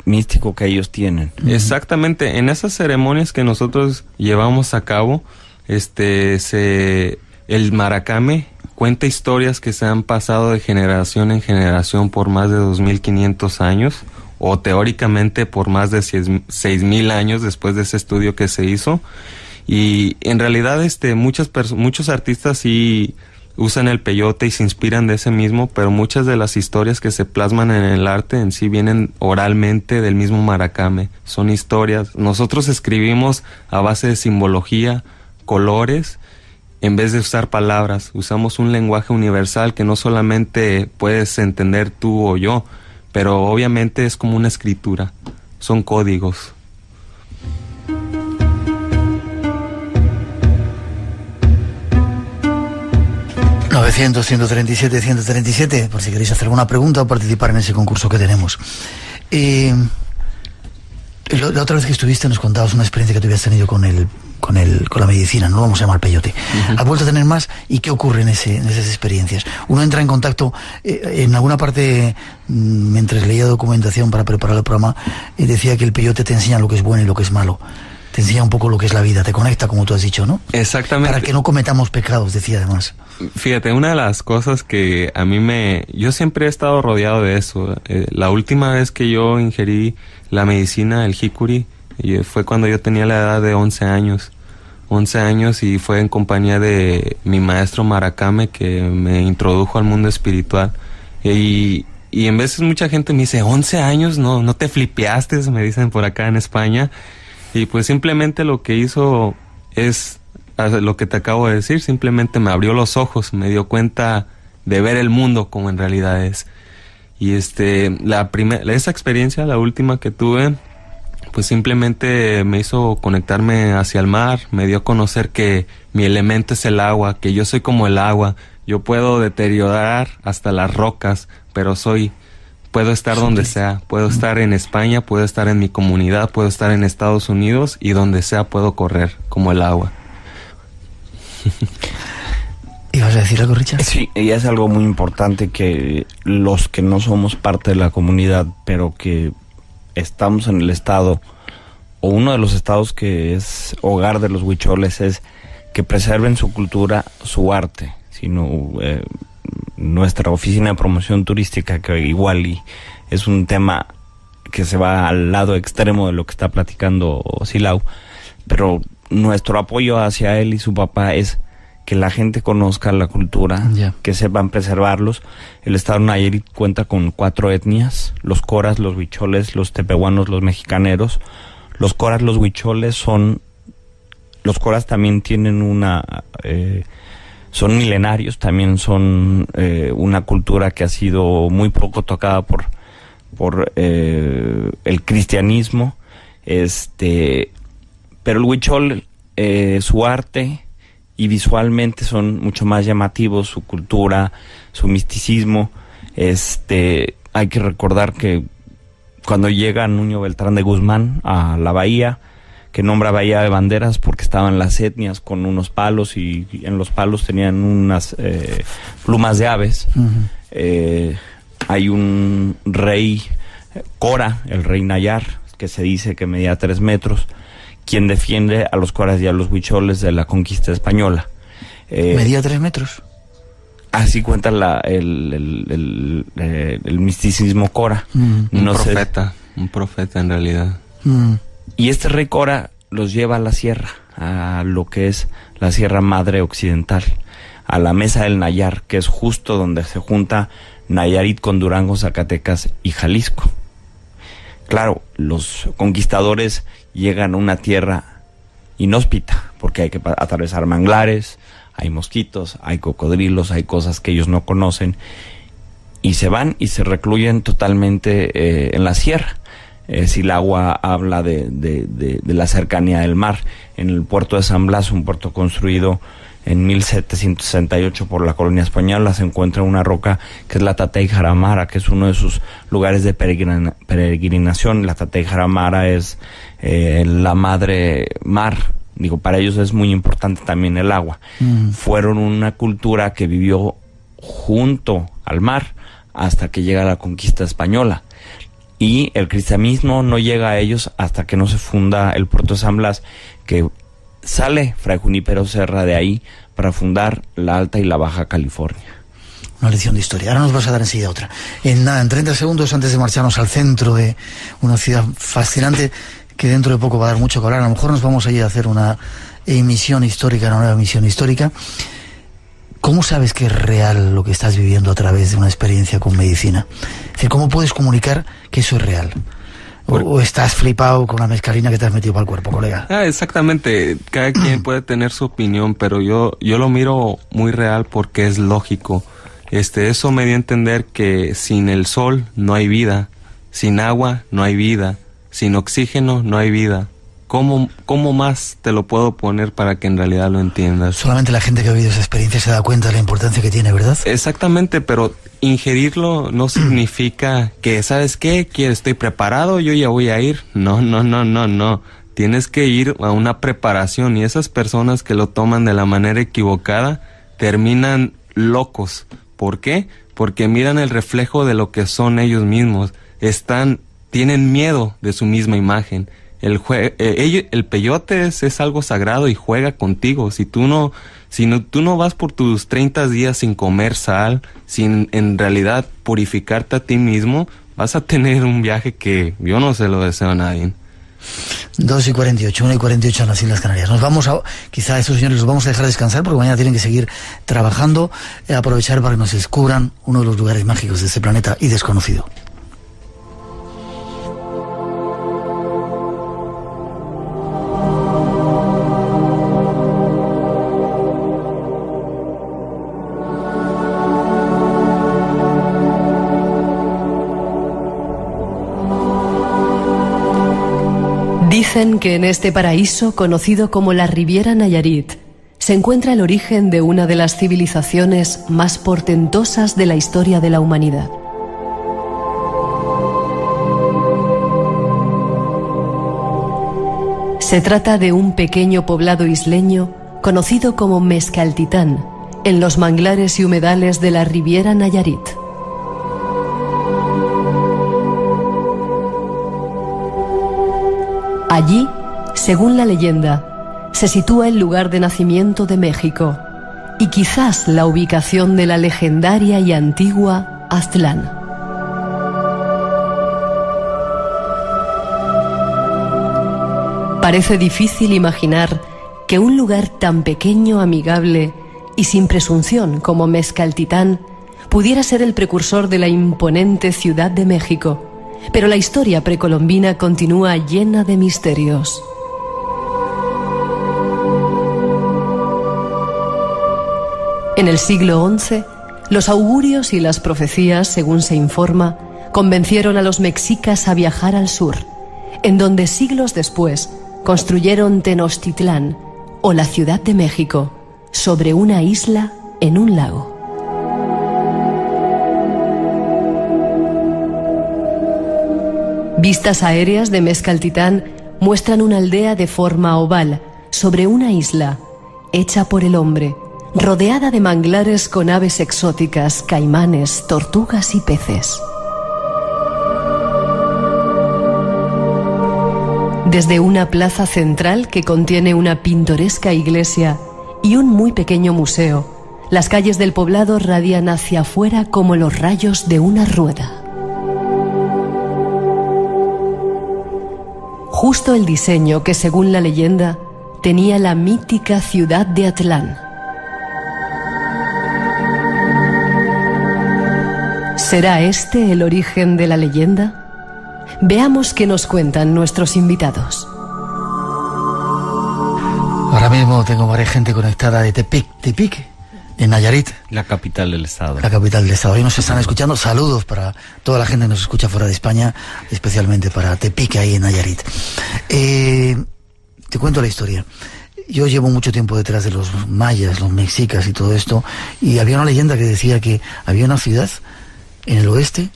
Speaker 3: místico que ellos tienen.
Speaker 5: Exactamente, en esas ceremonias que nosotros llevamos a cabo, el maracame cuenta historias que se han pasado de generación en generación por más de 2.500 años, o teóricamente por más de 6.000 años después de ese estudio que se hizo. Y en realidad muchos artistas sí usan el peyote y se inspiran de ese mismo, pero muchas de las historias que se plasman en el arte en sí vienen oralmente del mismo maracame. Son historias. Nosotros escribimos a base de simbología, colores, en vez de usar palabras. Usamos un lenguaje universal que no solamente puedes entender tú o yo, pero obviamente es como una escritura. Son códigos.
Speaker 1: ...900-137-137... por si queréis hacer alguna pregunta o participar en ese concurso que tenemos. La otra vez que estuviste nos contabas una experiencia que tú habías tenido con la medicina, no lo vamos a llamar peyote. ¿Has vuelto a tener más? ¿Y qué ocurre en esas experiencias? Uno entra en contacto, en alguna parte, mientras leía documentación para preparar el programa, decía que el peyote te enseña lo que es bueno y lo que es malo. Te enseña un poco lo que es la vida, te conecta, como tú has dicho, ¿no?
Speaker 5: Exactamente.
Speaker 1: Para que no cometamos pecados, decía además.
Speaker 5: Fíjate, una de las cosas que a mí yo siempre he estado rodeado de eso. La última vez que yo ingerí la medicina, el jicuri, fue cuando yo tenía la edad de 11 años. 11 años y fue en compañía de mi maestro maracame que me introdujo al mundo espiritual. Y en veces mucha gente me dice, 11 años, no te flipeaste, me dicen por acá en España. Y pues simplemente lo que hizo es lo que te acabo de decir, simplemente me abrió los ojos, me dio cuenta de ver el mundo como en realidad es. Y esa experiencia, la última que tuve, pues simplemente me hizo conectarme hacia el mar, me dio a conocer que mi elemento es el agua, que yo soy como el agua, yo puedo deteriorar hasta las rocas, pero puedo estar donde sea, puedo estar en España, puedo estar en mi comunidad, puedo estar en Estados Unidos y donde sea puedo correr como el agua.
Speaker 1: ¿Ibas a decir algo, Richard?
Speaker 3: Sí, y es algo muy importante que los que no somos parte de la comunidad, pero que estamos en el estado, o uno de los estados que es hogar de los huicholes, es que preserven su cultura, su arte, sino nuestra oficina de promoción turística, que igual y es un tema que se va al lado extremo de lo que está platicando Silao, pero nuestro apoyo hacia él y su papá es que la gente conozca la cultura, que sepan preservarlos. El estado de Nayarit cuenta con 4 etnias: los coras, los huicholes, los tepehuanos, los mexicaneros. Los coras, los huicholes los coras también tienen son milenarios, también son una cultura que ha sido muy poco tocada por el cristianismo, pero el huichol, su arte y visualmente son mucho más llamativos, su cultura, su misticismo. Hay que recordar que cuando llega Nuño Beltrán de Guzmán a la bahía, que nombra Bahía de Banderas porque estaban las etnias con unos palos y en los palos tenían unas plumas de aves. Hay un rey Cora, el rey Nayar, que se dice que medía 3 metros, quien defiende a los coras y a los huicholes de la conquista española.
Speaker 1: ¿Medía 3 metros?
Speaker 3: Así cuenta el misticismo cora.
Speaker 5: Un profeta en realidad.
Speaker 3: Y este rey Cora los lleva a la sierra, a lo que es la Sierra Madre Occidental, a la Mesa del Nayar, que es justo donde se junta Nayarit con Durango, Zacatecas y Jalisco. Claro, los conquistadores llegan a una tierra inhóspita, porque hay que atravesar manglares, hay mosquitos, hay cocodrilos, hay cosas que ellos no conocen, y se van y se recluyen totalmente en la sierra. Silagua habla de la cercanía del mar. En el puerto de San Blas, un puerto construido en 1768 por la colonia española, se encuentra una roca que es la Tatey Jaramara, que es uno de sus lugares de peregrinación. La Tatey Jaramara es la madre mar. Digo, para ellos es muy importante también el agua. Fueron una cultura que vivió junto al mar hasta que llega la conquista española. Y el cristianismo no llega a ellos hasta que no se funda el puerto de San Blas, que sale Fray Junípero Serra de ahí para fundar la Alta y la Baja California.
Speaker 1: Una lección de historia. Ahora nos vas a dar enseguida otra. En 30 segundos antes de marcharnos al centro de una ciudad fascinante que dentro de poco va a dar mucho que hablar. A lo mejor nos vamos a ir a hacer una emisión histórica, una nueva emisión histórica. ¿Cómo sabes que es real lo que estás viviendo a través de una experiencia con medicina? Es decir, ¿cómo puedes comunicar que eso es real? ¿O estás flipado con la mescalina que te has metido para el cuerpo, colega?
Speaker 5: Exactamente. Cada quien puede tener su opinión, pero yo lo miro muy real porque es lógico. Eso me dio a entender que sin el sol no hay vida, sin agua no hay vida, sin oxígeno no hay vida. ¿Cómo más te lo puedo poner para que en realidad lo entiendas?
Speaker 1: Solamente la gente que ha vivido esa experiencia se da cuenta de la importancia que tiene, ¿verdad?
Speaker 5: Exactamente, pero ingerirlo no significa que, ¿sabes qué? Estoy preparado, yo ya voy a ir. No. Tienes que ir a una preparación, y esas personas que lo toman de la manera equivocada terminan locos. ¿Por qué? Porque miran el reflejo de lo que son ellos mismos. Tienen miedo de su misma imagen. El peyote es algo sagrado y juega contigo. Si tú no vas por tus 30 días sin comer sal, sin en realidad purificarte a ti mismo, vas a tener un viaje que yo no se lo deseo a nadie.
Speaker 1: 2:48, 1:48 en las Islas Canarias. Quizá a estos señores los vamos a dejar descansar porque mañana tienen que seguir trabajando. Aprovechar para que nos descubran uno de los lugares mágicos de este planeta y desconocido.
Speaker 2: Dicen que en este paraíso, conocido como la Riviera Nayarit, se encuentra el origen de una de las civilizaciones más portentosas de la historia de la humanidad. Se trata de un pequeño poblado isleño conocido como Mezcaltitán, en los manglares y humedales de la Riviera Nayarit. Allí, según la leyenda, se sitúa el lugar de nacimiento de México y quizás la ubicación de la legendaria y antigua Aztlán. Parece difícil imaginar que un lugar tan pequeño, amigable y sin presunción como Mezcaltitán pudiera ser el precursor de la imponente Ciudad de México. Pero la historia precolombina continúa llena de misterios. En el siglo XI, los augurios y las profecías, según se informa, convencieron a los mexicas a viajar al sur, en donde siglos después construyeron Tenochtitlán, o la Ciudad de México, sobre una isla en un lago. Vistas aéreas de Mezcaltitán muestran una aldea de forma oval, sobre una isla, hecha por el hombre, rodeada de manglares con aves exóticas, caimanes, tortugas y peces. Desde una plaza central que contiene una pintoresca iglesia y un muy pequeño museo, las calles del poblado radian hacia afuera como los rayos de una rueda. Justo el diseño que, según la leyenda, tenía la mítica ciudad de Atlán. ¿Será este el origen de la leyenda? Veamos qué nos cuentan nuestros invitados.
Speaker 1: Ahora mismo tengo varias gente conectada de Tepic, en Nayarit.
Speaker 3: La capital del estado.
Speaker 1: La capital del estado. Hoy nos están escuchando. Saludos para toda la gente que nos escucha fuera de España, especialmente para Tepic, ahí en Nayarit. Te cuento la historia. Yo llevo mucho tiempo detrás de los mayas, los mexicas y todo esto, y había una leyenda que decía que había una ciudad en el oeste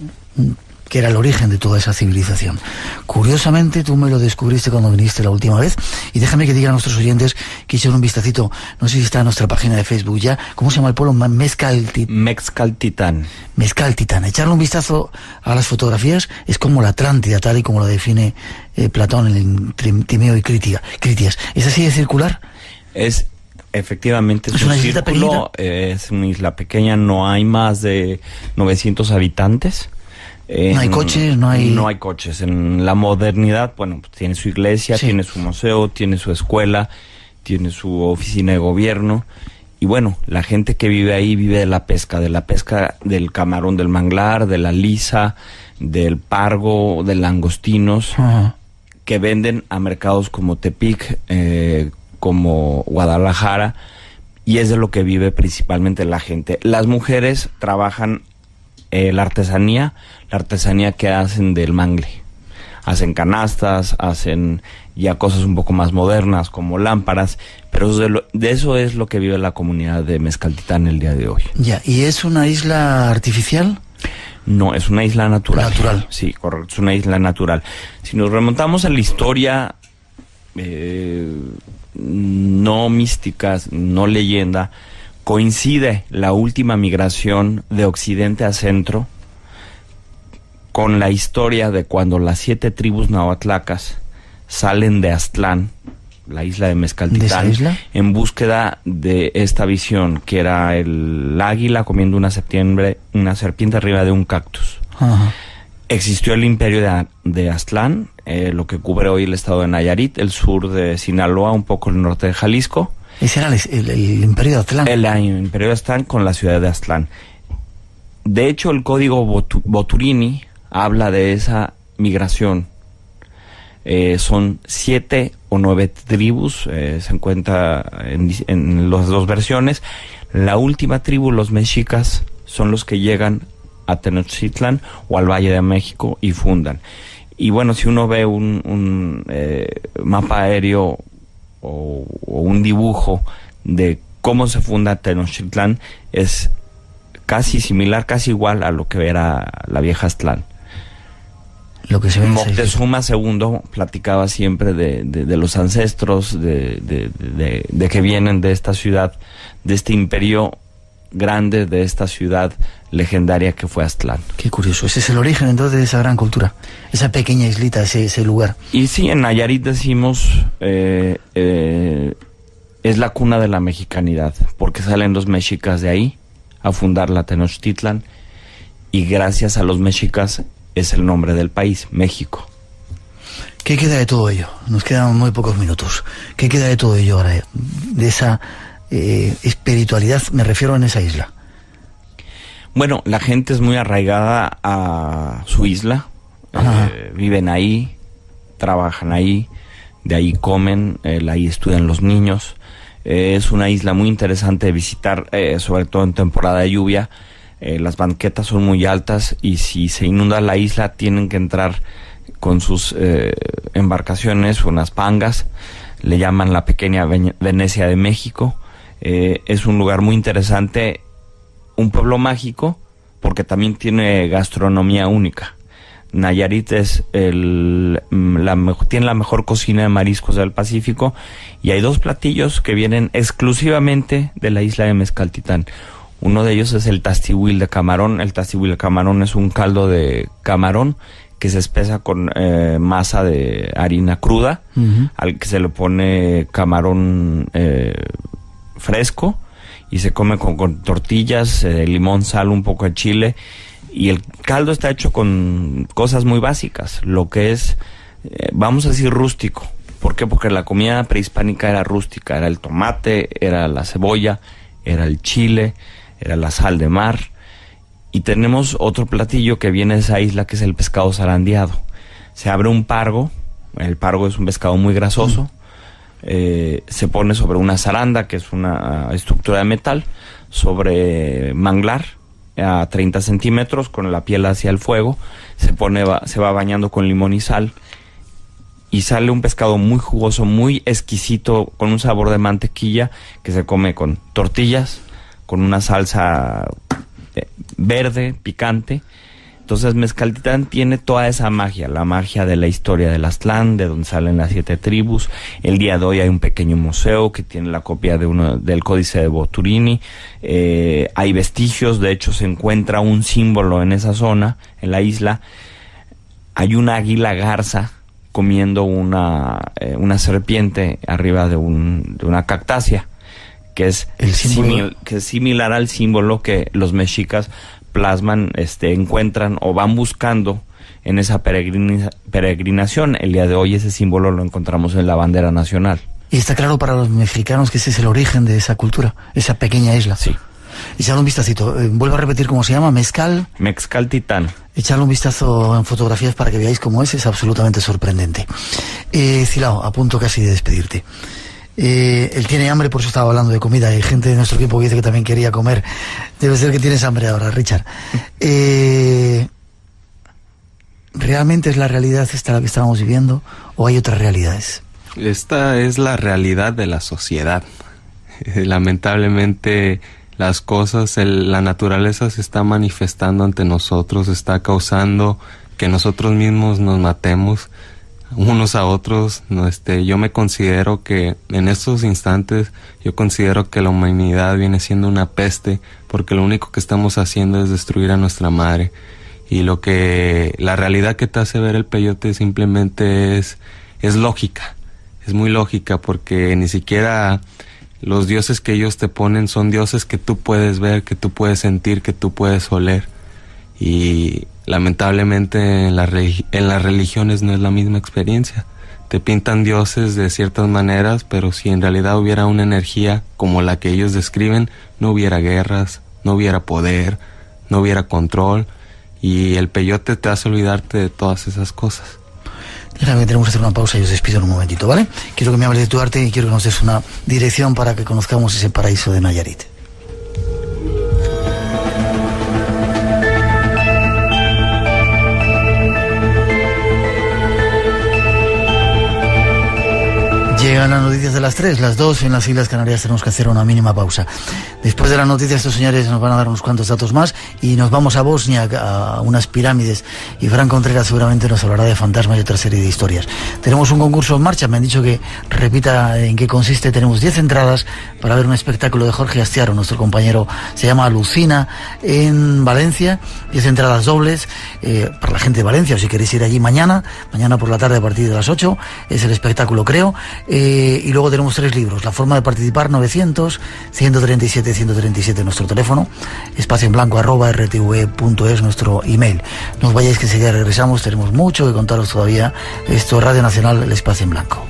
Speaker 1: que era el origen de toda esa civilización. Curiosamente, tú me lo descubriste cuando viniste la última vez, y déjame que diga a nuestros oyentes que hicieron un vistacito, no sé si está en nuestra página de Facebook ya, ¿cómo se llama el pueblo?
Speaker 3: Mezcaltitán.
Speaker 1: Mezcaltitán. Echarle un vistazo a las fotografías es como la Atlántida, tal y como la define Platón en el Timeo y Critias. ¿Es así de circular?
Speaker 3: Efectivamente,
Speaker 1: es un
Speaker 3: círculo, es una isla pequeña, no hay más de 900 habitantes.
Speaker 1: No hay coches, no hay
Speaker 3: coches. En la modernidad, bueno, pues tiene su iglesia, sí, tiene su museo, tiene su escuela, tiene su oficina de gobierno. Y bueno, la gente que vive ahí vive de la pesca del camarón del manglar, de la lisa, del pargo, de langostinos, que venden a mercados como Tepic, como Guadalajara, y es de lo que vive principalmente la gente. Las mujeres trabajan la artesanía que hacen del mangle. Hacen canastas, hacen ya cosas un poco más modernas como lámparas, pero de eso es lo que vive la comunidad de Mezcaltitán el día de hoy.
Speaker 1: Ya, ¿y es una isla artificial?
Speaker 3: No, es una isla natural.
Speaker 1: Natural.
Speaker 3: Sí, correcto, es una isla natural. Si nos remontamos a la historia, no místicas, no leyenda, coincide la última migración de occidente a centro con la historia de cuando las 7 tribus nahuatlacas salen de Aztlán, la isla de Mezcaltitán, en búsqueda de esta visión, que era el águila comiendo una serpiente arriba de un cactus.
Speaker 1: Ajá.
Speaker 3: Existió el imperio de Aztlán, lo que cubre hoy el estado de Nayarit, el sur de Sinaloa, un poco el norte de Jalisco.
Speaker 1: Ese era el imperio de Aztlán.
Speaker 3: El imperio de Aztlán con la ciudad de Aztlán. De hecho, el código Boturini habla de esa migración. Son 7 o 9 tribus, se encuentra en las dos versiones. La última tribu, los mexicas, son los que llegan a Tenochtitlan o al Valle de México y fundan. Y bueno, si uno ve un mapa aéreo o un dibujo de cómo se funda Tenochtitlan, es casi similar, casi igual a lo que era la vieja Aztlán.
Speaker 1: Lo que se ve
Speaker 3: Moctezuma II platicaba siempre de los ancestros, de que vienen de esta ciudad, de este imperio grande, de esta ciudad legendaria que fue Aztlán.
Speaker 1: Qué curioso, ese es el origen entonces de esa gran cultura, esa pequeña islita, ese lugar.
Speaker 3: Y sí, en Nayarit decimos, es la cuna de la mexicanidad, porque salen los mexicas de ahí a fundar la Tenochtitlan, y gracias a los mexicas es el nombre del país, México.
Speaker 1: ¿Qué queda de todo ello? Nos quedan muy pocos minutos. ¿Qué queda de todo ello ahora? De esa espiritualidad, me refiero en esa isla.
Speaker 3: Bueno, la gente es muy arraigada a su isla. Viven ahí, trabajan ahí, de ahí comen, ahí estudian los niños. Es una isla muy interesante de visitar, sobre todo en temporada de lluvia. Las banquetas son muy altas y si se inunda la isla tienen que entrar con sus embarcaciones, unas pangas, le llaman la pequeña Venecia de México. Es un lugar muy interesante, un pueblo mágico, porque también tiene gastronomía única. Nayarit tiene la mejor cocina de mariscos del Pacífico, y hay 2 platillos que vienen exclusivamente de la isla de Mezcaltitán. Uno de ellos es el tastihuil de camarón. El tastihuil de camarón es un caldo de camarón que se espesa con masa de harina cruda, al que se le pone camarón fresco y se come con tortillas, limón, sal, un poco de chile. Y el caldo está hecho con cosas muy básicas, lo que es, vamos a decir, rústico. ¿Por qué? Porque la comida prehispánica era rústica, era el tomate, era la cebolla, era el chile, era la sal de mar. Y tenemos otro platillo que viene de esa isla, que es el pescado zarandeado. Se abre un pargo, el pargo es un pescado muy grasoso, se pone sobre una zaranda, que es una estructura de metal, sobre manglar a 30 centímetros, con la piel hacia el fuego, se va bañando con limón y sal, y sale un pescado muy jugoso, muy exquisito, con un sabor de mantequilla, que se come con tortillas, con una salsa verde, picante. Entonces Mezcaltitán tiene toda esa magia, la magia de la historia del Aztlán, de donde salen las 7 tribus. El día de hoy hay un pequeño museo que tiene la copia del Códice de Boturini. Hay vestigios, de hecho se encuentra un símbolo en esa zona, en la isla. Hay una águila garza comiendo una serpiente arriba de una cactácea, que es similar al símbolo que los mexicas plasman, encuentran o van buscando en esa peregrinación. El día de hoy ese símbolo lo encontramos en la bandera nacional.
Speaker 1: Y está claro para los mexicanos que ese es el origen de esa cultura, esa pequeña isla.
Speaker 3: Sí.
Speaker 1: Echarle un vistacito. Vuelvo a repetir cómo se llama,
Speaker 3: Mezcaltitán.
Speaker 1: Echarle un vistazo en fotografías para que veáis cómo es absolutamente sorprendente. Silao, a punto casi de despedirte. Él tiene hambre, por eso estaba hablando de comida. Hay gente de nuestro equipo que dice que también quería comer. Debe ser que tienes hambre ahora, Richard. ¿Realmente es la realidad esta la que estábamos viviendo o hay otras realidades?
Speaker 5: Esta es la realidad de la sociedad. Lamentablemente las cosas, la naturaleza se está manifestando ante nosotros, está causando que nosotros mismos nos matemos unos a otros. Yo me considero que en estos instantes, yo considero que la humanidad viene siendo una peste, porque lo único que estamos haciendo es destruir a nuestra madre. Y la realidad que te hace ver el peyote simplemente es lógica, es muy lógica, porque ni siquiera los dioses que ellos te ponen son dioses que tú puedes ver, que tú puedes sentir, que tú puedes oler. Y lamentablemente en las religiones no es la misma experiencia. Te pintan dioses de ciertas maneras, pero si en realidad hubiera una energía como la que ellos describen, no hubiera guerras, no hubiera poder, no hubiera control, y el peyote te hace olvidarte de todas esas cosas.
Speaker 1: Claro que tenemos que hacer una pausa y os despido en un momentito, ¿vale? Quiero que me hables de tu arte y quiero que nos des una dirección para que conozcamos ese paraíso de Nayarit. Llegan las noticias de las 3, las 2 en las Islas Canarias. Tenemos que hacer una mínima pausa. Después de las noticias, estos señores nos van a dar unos cuantos datos más y nos vamos a Bosnia, a unas pirámides, y Fran Contreras seguramente nos hablará de fantasmas y otra serie de historias. Tenemos un concurso en marcha, me han dicho que repita en qué consiste. Tenemos 10 entradas para ver un espectáculo de Jorge Astiaro, nuestro compañero, se llama Alucina, en Valencia. 10 entradas dobles para la gente de Valencia, o si queréis ir allí mañana por la tarde a partir de las 8, es el espectáculo, creo. Y luego tenemos 3 libros. La forma de participar: 900-137-137 nuestro teléfono, espacio en blanco @rtv.es nuestro email. No os vayáis, que enseguida regresamos, tenemos mucho que contaros todavía. Esto es Radio Nacional, el espacio en blanco.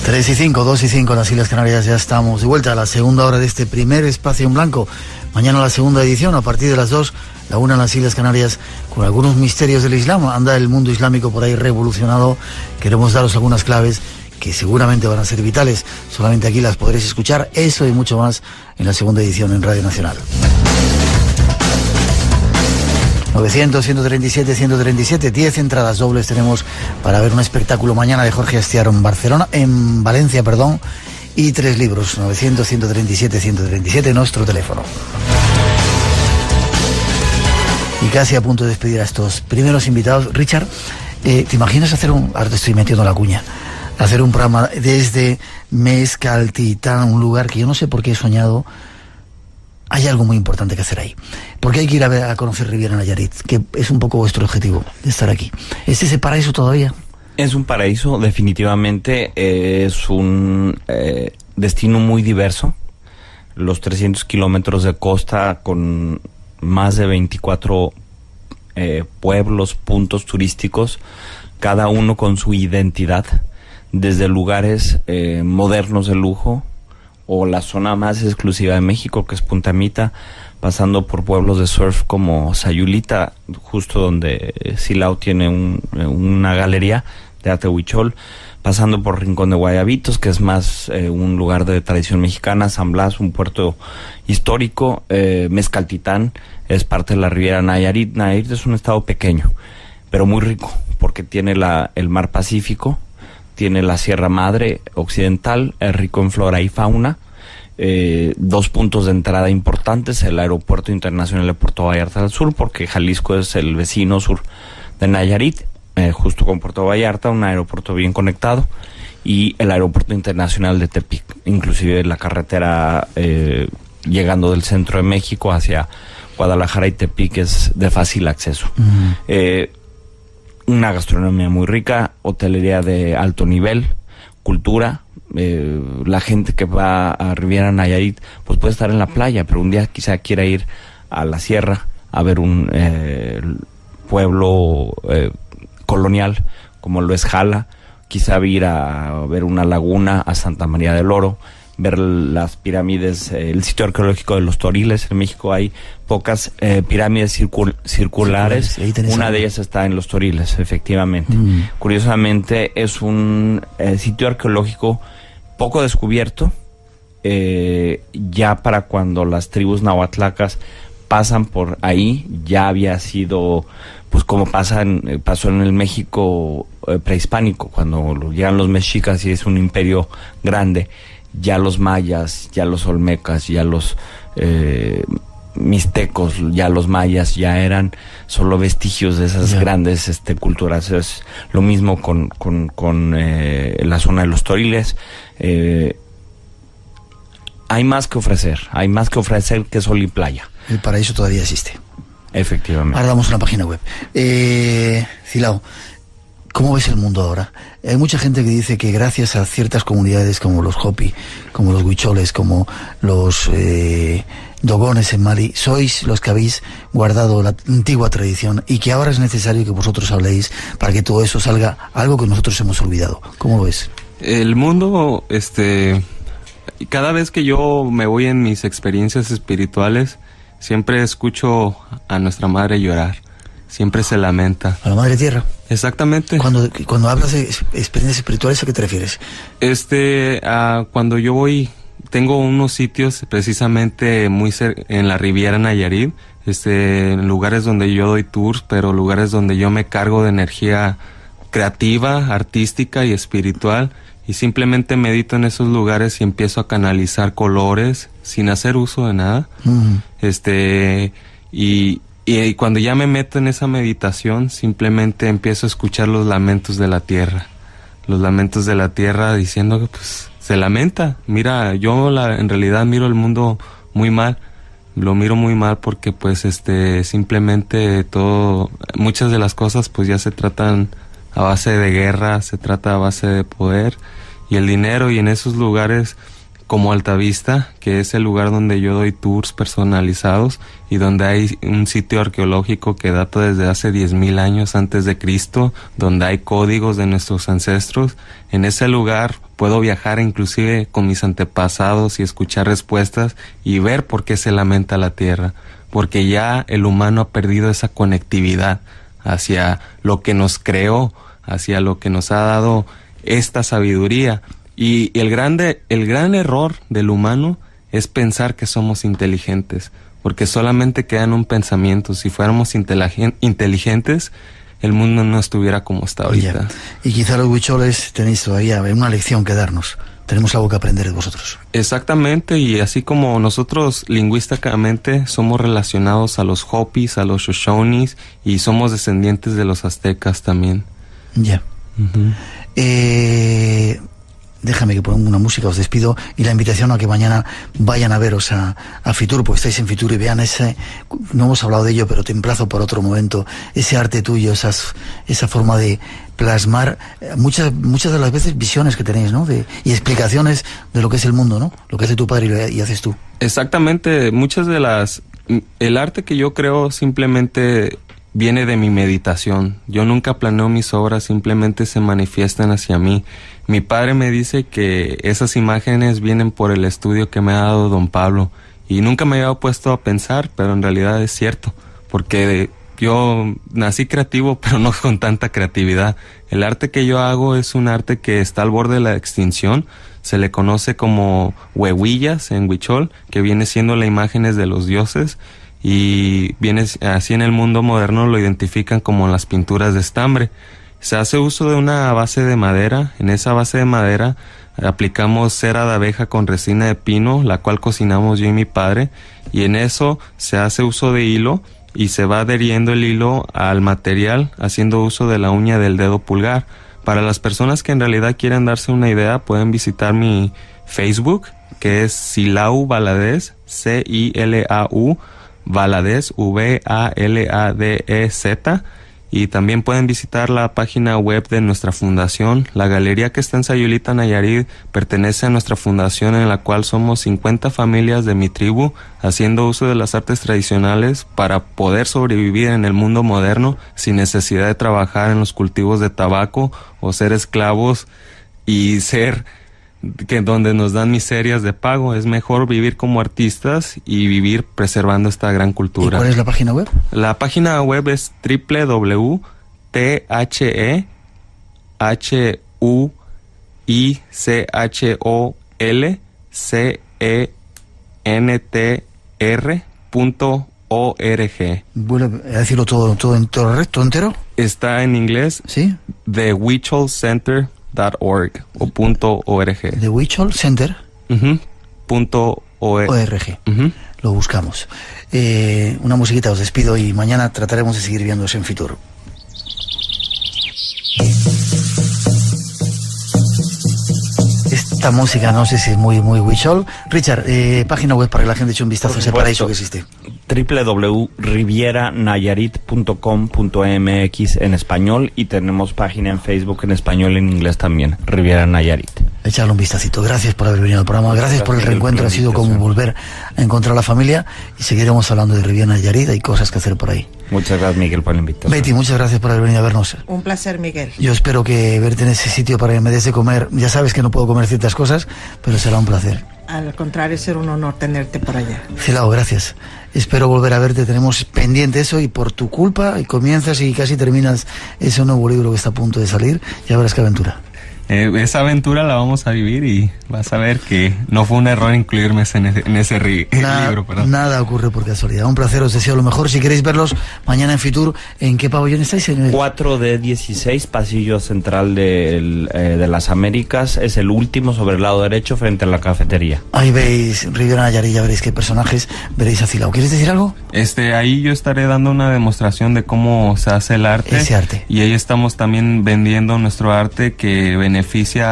Speaker 1: 3 y 5, 2 y 5 en las Islas Canarias. Ya estamos de vuelta a la segunda hora de este primer espacio en blanco. Mañana la segunda edición a partir de las 2, la 1 en las Islas Canarias, con algunos misterios del Islam. Anda el mundo islámico por ahí revolucionado. Queremos daros algunas claves que seguramente van a ser vitales. Solamente aquí las podréis escuchar. Eso y mucho más en la segunda edición en Radio Nacional. 900-137-137, 10 entradas dobles tenemos para ver un espectáculo mañana de Jorge Astiaro en Valencia, y 3 libros. 900-137-137 nuestro teléfono. Y casi a punto de despedir a estos primeros invitados. Richard, ¿te imaginas hacer ahora te estoy metiendo la cuña, hacer un programa desde Mezcaltitán, un lugar que yo no sé por qué he soñado hay algo muy importante que hacer ahí. Porque hay que ir a conocer Riviera Nayarit, que es un poco vuestro objetivo de estar aquí. ¿Es ese paraíso todavía?
Speaker 3: Es un paraíso, definitivamente. Es un destino muy diverso. Los 300 kilómetros de costa con más de 24 pueblos, puntos turísticos, cada uno con su identidad, desde lugares modernos de lujo o la zona más exclusiva de México, que es Punta Mita, pasando por pueblos de surf como Sayulita, justo donde Silao tiene una galería de arte huichol, pasando por Rincón de Guayabitos, que es más un lugar de tradición mexicana, San Blas, un puerto histórico, Mezcaltitán es parte de la Riviera Nayarit. Nayarit es un estado pequeño, pero muy rico, porque tiene el mar Pacífico, tiene la Sierra Madre Occidental, es rico en flora y fauna, 2 puntos de entrada importantes, el Aeropuerto Internacional de Puerto Vallarta del Sur, porque Jalisco es el vecino sur de Nayarit, justo con Puerto Vallarta, un aeropuerto bien conectado, y el Aeropuerto Internacional de Tepic, inclusive la carretera llegando del centro de México hacia Guadalajara y Tepic es de fácil acceso. Una gastronomía muy rica, hotelería de alto nivel, cultura. La gente que va a Riviera Nayarit pues puede estar en la playa, pero un día quizá quiera ir a la sierra a ver un pueblo colonial como lo es Jala, quizá ir a ver una laguna, a Santa María del Oro, ver las pirámides, el sitio arqueológico de los Toriles. En México hay pocas pirámides circulares, una de ellas está en los Toriles, efectivamente. Curiosamente es un sitio arqueológico poco descubierto, ya para cuando las tribus nahuatlacas pasan por ahí, ya había sido, pues como pasó en el México prehispánico, cuando llegan los mexicas y es un imperio grande. Ya los mayas, ya los olmecas, ya los mixtecos, ya los mayas, ya eran solo vestigios de esas grandes culturas. Es lo mismo con la zona de los Toriles. Hay más que ofrecer que sol y playa.
Speaker 1: El paraíso todavía existe.
Speaker 3: Efectivamente.
Speaker 1: Ahora damos una página web. Silao, ¿cómo ves el mundo ahora? Hay mucha gente que dice que gracias a ciertas comunidades como los Hopi, como los huicholes, como los dogones en Mali, sois los que habéis guardado la antigua tradición y que ahora es necesario que vosotros habléis para que todo eso salga, algo que nosotros hemos olvidado. ¿Cómo lo ves?
Speaker 5: El mundo, cada vez que yo me voy en mis experiencias espirituales, siempre escucho a nuestra madre llorar. Siempre se lamenta.
Speaker 1: ¿A la madre tierra?
Speaker 5: Exactamente.
Speaker 1: Cuando hablas de experiencias espirituales, ¿a qué te refieres?
Speaker 5: Cuando yo voy, tengo unos sitios precisamente en la Riviera Nayarit, en lugares donde yo doy tours, pero lugares donde yo me cargo de energía creativa, artística y espiritual, y simplemente medito en esos lugares y empiezo a canalizar colores sin hacer uso de nada. Y cuando ya me meto en esa meditación, simplemente empiezo a escuchar los lamentos de la tierra. Los lamentos de la tierra diciendo que pues se lamenta. Mira, yo en realidad miro el mundo muy mal. Lo miro muy mal porque pues simplemente muchas de las cosas pues ya se tratan a base de guerra, se trata a base de poder y el dinero, y en esos lugares como Altavista, que es el lugar donde yo doy tours personalizados y donde hay un sitio arqueológico que data desde hace 10,000 años antes de Cristo, donde hay códigos de nuestros ancestros. En ese lugar puedo viajar inclusive con mis antepasados y escuchar respuestas y ver por qué se lamenta la tierra, porque ya el humano ha perdido esa conectividad hacia lo que nos creó, hacia lo que nos ha dado esta sabiduría. Y el gran error del humano es pensar que somos inteligentes, porque solamente queda en un pensamiento. Si fuéramos inteligentes, el mundo no estuviera como está ahorita.
Speaker 1: Y quizá los huicholes tenéis todavía una lección que darnos. Tenemos algo que aprender de vosotros.
Speaker 5: Exactamente, y así como nosotros lingüísticamente somos relacionados a los Hopis, a los Shoshones, y somos descendientes de los aztecas también.
Speaker 1: Ya. déjame que ponga una música, os despido, y la invitación a que mañana vayan a veros a Fitur, pues estáis en Fitur y vean no hemos hablado de ello, pero te emplazo por otro momento, ese arte tuyo, esa forma de plasmar muchas de las veces visiones que tenéis, ¿no? Y explicaciones de lo que es el mundo, ¿no? Lo que hace tu padre y haces tú.
Speaker 5: Exactamente, el arte que yo creo simplemente viene de mi meditación. Yo nunca planeo mis obras, simplemente se manifiestan hacia mí. Mi padre me dice que esas imágenes vienen por el estudio que me ha dado don Pablo, y nunca me había puesto a pensar, pero en realidad es cierto, porque yo nací creativo, pero no con tanta creatividad. El arte que yo hago es un arte que está al borde de la extinción. Se le conoce como huehuillas en huichol, que viene siendo las imágenes de los dioses, y viene así en el mundo moderno lo identifican como las pinturas de estambre. Se hace uso de una base de madera. En esa base de madera aplicamos cera de abeja con resina de pino, la cual cocinamos yo y mi padre, y en eso se hace uso de hilo y se va adheriendo el hilo al material haciendo uso de la uña del dedo pulgar. Para las personas que en realidad quieren darse una idea, pueden visitar mi Facebook, que es Cilau Valadez, C-I-L-A-U, Valadez, V-A-L-A-D-E-Z, y también pueden visitar la página web de nuestra fundación. La galería que está en Sayulita, Nayarit, pertenece a nuestra fundación, en la cual somos 50 familias de mi tribu haciendo uso de las artes tradicionales para poder sobrevivir en el mundo moderno sin necesidad de trabajar en los cultivos de tabaco o ser esclavos y ser donde nos dan miserias de pago. Es mejor vivir como artistas y vivir preservando esta gran cultura.
Speaker 1: ¿Y cuál es la página web?
Speaker 5: La página web es www.thewicholcentr.org.
Speaker 1: ¿Vuelve a decirlo todo entero?
Speaker 5: Está en inglés.
Speaker 1: ¿Sí?
Speaker 5: thewicholcenter.org o .org.
Speaker 1: The Huichol Center.
Speaker 5: .org.
Speaker 1: Lo buscamos. Una musiquita, os despido, y mañana trataremos de seguir viéndose en Fitur. Esta música no sé si es muy Huichol. Richard, página web para que la gente eche un vistazo a ese paraíso que existe.
Speaker 3: www.rivieranayarit.com.mx en español, y tenemos página en Facebook en español y en inglés también, Riviera Nayarit.
Speaker 1: Echarle un vistacito. Gracias por haber venido al programa, gracias por el reencuentro, ha sido como volver a encontrar a la familia, y seguiremos hablando de Riviera Nayarit, hay cosas que hacer por ahí.
Speaker 3: Muchas gracias, Miguel, por la invitación.
Speaker 1: Betty, muchas gracias por haber venido a vernos.
Speaker 4: Un placer, Miguel.
Speaker 1: Yo espero que verte en ese sitio para que me des de comer. Ya sabes que no puedo comer ciertas cosas, pero será un placer.
Speaker 4: Al contrario, será un honor tenerte por allá.
Speaker 1: Cilao, gracias. Espero volver a verte. Tenemos pendiente eso, y por tu culpa, y comienzas y casi terminas ese nuevo libro que está a punto de salir. Ya verás qué aventura.
Speaker 5: Esa aventura la vamos a vivir, y vas a ver que no fue un error incluirme en ese libro. Perdón.
Speaker 1: Nada ocurre por casualidad. Un placer, os deseo lo mejor. Si queréis verlos mañana en Fitur, ¿en qué pabellón estáis?
Speaker 3: 4D16, pasillo central de las Américas. Es el último, sobre el lado derecho, frente a la cafetería.
Speaker 1: Ahí veis Riviera Nayarit, ya veréis qué personajes, veréis a Cilao. ¿Quieres decir algo?
Speaker 5: Ahí yo estaré dando una demostración de cómo se hace el arte.
Speaker 1: Ese arte.
Speaker 5: Y ahí estamos también vendiendo nuestro arte que beneficia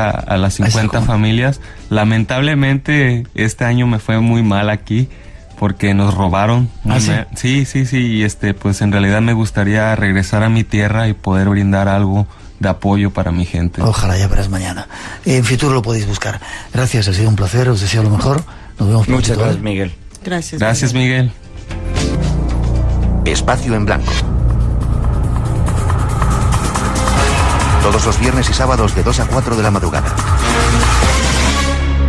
Speaker 5: a las 50 familias. Lamentablemente este año me fue muy mal aquí porque nos robaron.
Speaker 1: ¿Sí?
Speaker 5: Sí, y pues en realidad me gustaría regresar a mi tierra y poder brindar algo de apoyo para mi gente.
Speaker 1: Ojalá, ya verás mañana. En Fitur lo podéis buscar. Gracias, ha sido un placer, os deseo lo mejor. Nos vemos pronto.
Speaker 3: Muchas gracias, Miguel.
Speaker 4: Gracias,
Speaker 5: Miguel.
Speaker 6: Espacio en Blanco. Todos los viernes y sábados de 2 a 4 de la madrugada.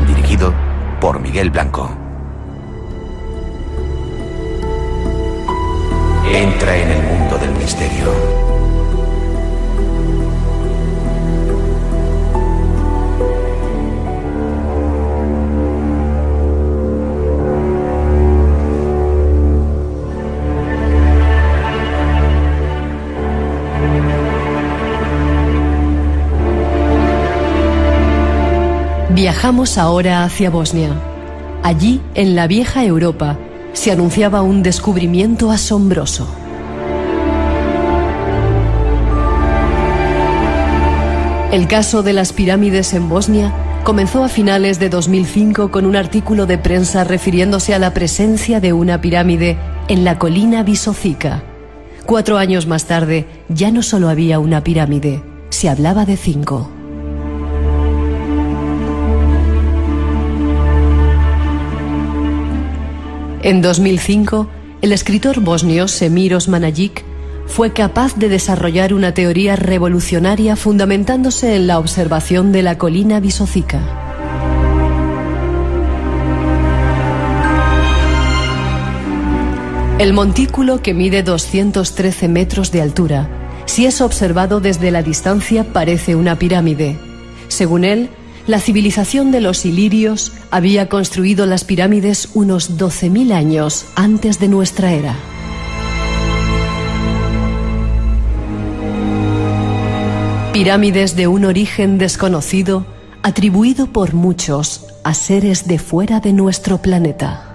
Speaker 6: Dirigido por Miguel Blanco. Entra en el mundo del misterio.
Speaker 2: Viajamos ahora hacia Bosnia. Allí, en la vieja Europa, se anunciaba un descubrimiento asombroso. El caso de las pirámides en Bosnia Comenzó a finales de 2005 con un artículo de prensa refiriéndose a la presencia de una pirámide en la colina Visocica. 4 años más tarde, ya no solo había una pirámide, se hablaba de 5. En 2005, el escritor bosnio Semir Osmanagić fue capaz de desarrollar una teoría revolucionaria fundamentándose en la observación de la colina Visocica. El montículo, que mide 213 metros de altura, si es observado desde la distancia parece una pirámide. Según él, la civilización de los ilirios había construido las pirámides unos 12.000 años antes de nuestra era. Pirámides de un origen desconocido, atribuido por muchos a seres de fuera de nuestro planeta.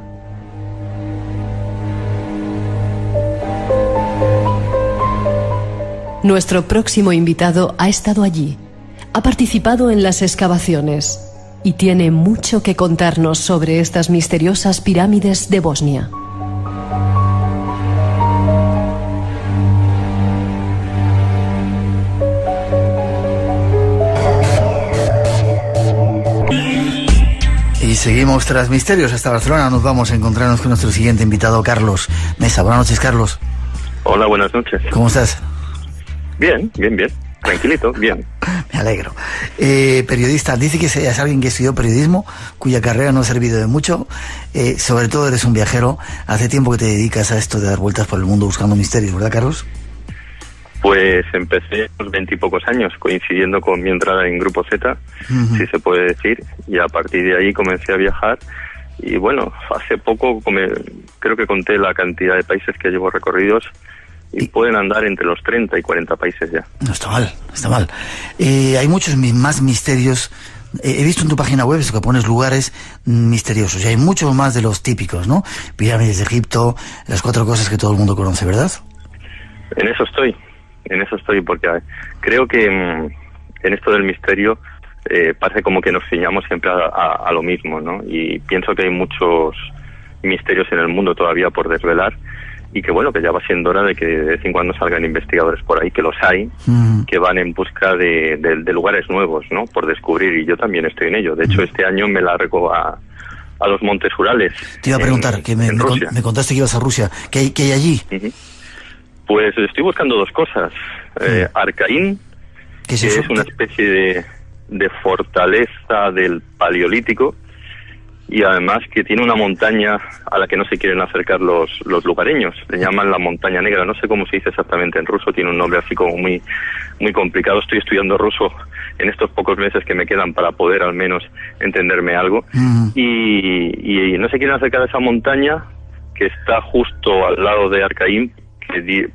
Speaker 2: Nuestro próximo invitado ha estado allí, ha participado en las excavaciones y tiene mucho que contarnos sobre estas misteriosas pirámides de Bosnia.
Speaker 1: Y seguimos tras misterios hasta Barcelona. Nos vamos a encontrarnos con nuestro siguiente invitado, Carlos Mesa. Buenas noches, Carlos.
Speaker 7: Hola, buenas noches.
Speaker 1: ¿Cómo estás?
Speaker 7: Bien. Tranquilito, bien.
Speaker 1: Me alegro. Periodista, dice que es alguien que estudió periodismo, cuya carrera no ha servido de mucho. Sobre todo eres un viajero. Hace tiempo que te dedicas a esto de dar vueltas por el mundo buscando misterios, ¿verdad, Carlos?
Speaker 7: Pues empecé a los 20 y pocos años, coincidiendo con mi entrada en Grupo Z, si se puede decir, y a partir de ahí comencé a viajar. Y bueno, hace poco creo que conté la cantidad de países que llevo recorridos y pueden andar entre los 30 y 40 países ya.
Speaker 1: No está mal, no está mal. Hay muchos más misterios. He visto en tu página web eso, que pones lugares misteriosos, y hay muchos más de los típicos, ¿no? Pirámides de Egipto, las 4 cosas que todo el mundo conoce, ¿verdad?
Speaker 7: En eso estoy, porque creo que en esto del misterio parece como que nos ciñamos siempre a lo mismo, ¿no? Y pienso que hay muchos misterios en el mundo todavía por desvelar, y que bueno, que ya va siendo hora de que de vez en cuando salgan investigadores por ahí, que los hay, que van en busca de lugares nuevos, ¿no? Por descubrir, y yo también estoy en ello. De hecho, este año me largo a los Montes Urales.
Speaker 1: Te iba a preguntar, que me contaste que ibas a Rusia. ¿Qué hay allí?
Speaker 7: Pues estoy buscando 2 cosas. Arcaín,
Speaker 1: ¿Qué es
Speaker 7: que
Speaker 1: eso?
Speaker 7: es una especie de fortaleza del Paleolítico, y además que tiene una montaña a la que no se quieren acercar los lugareños. Le llaman la Montaña Negra. No sé cómo se dice exactamente en ruso, tiene un nombre así como muy, muy complicado. Estoy estudiando ruso en estos pocos meses que me quedan para poder al menos entenderme algo. Y no se quieren acercar a esa montaña que está justo al lado de Arcaín,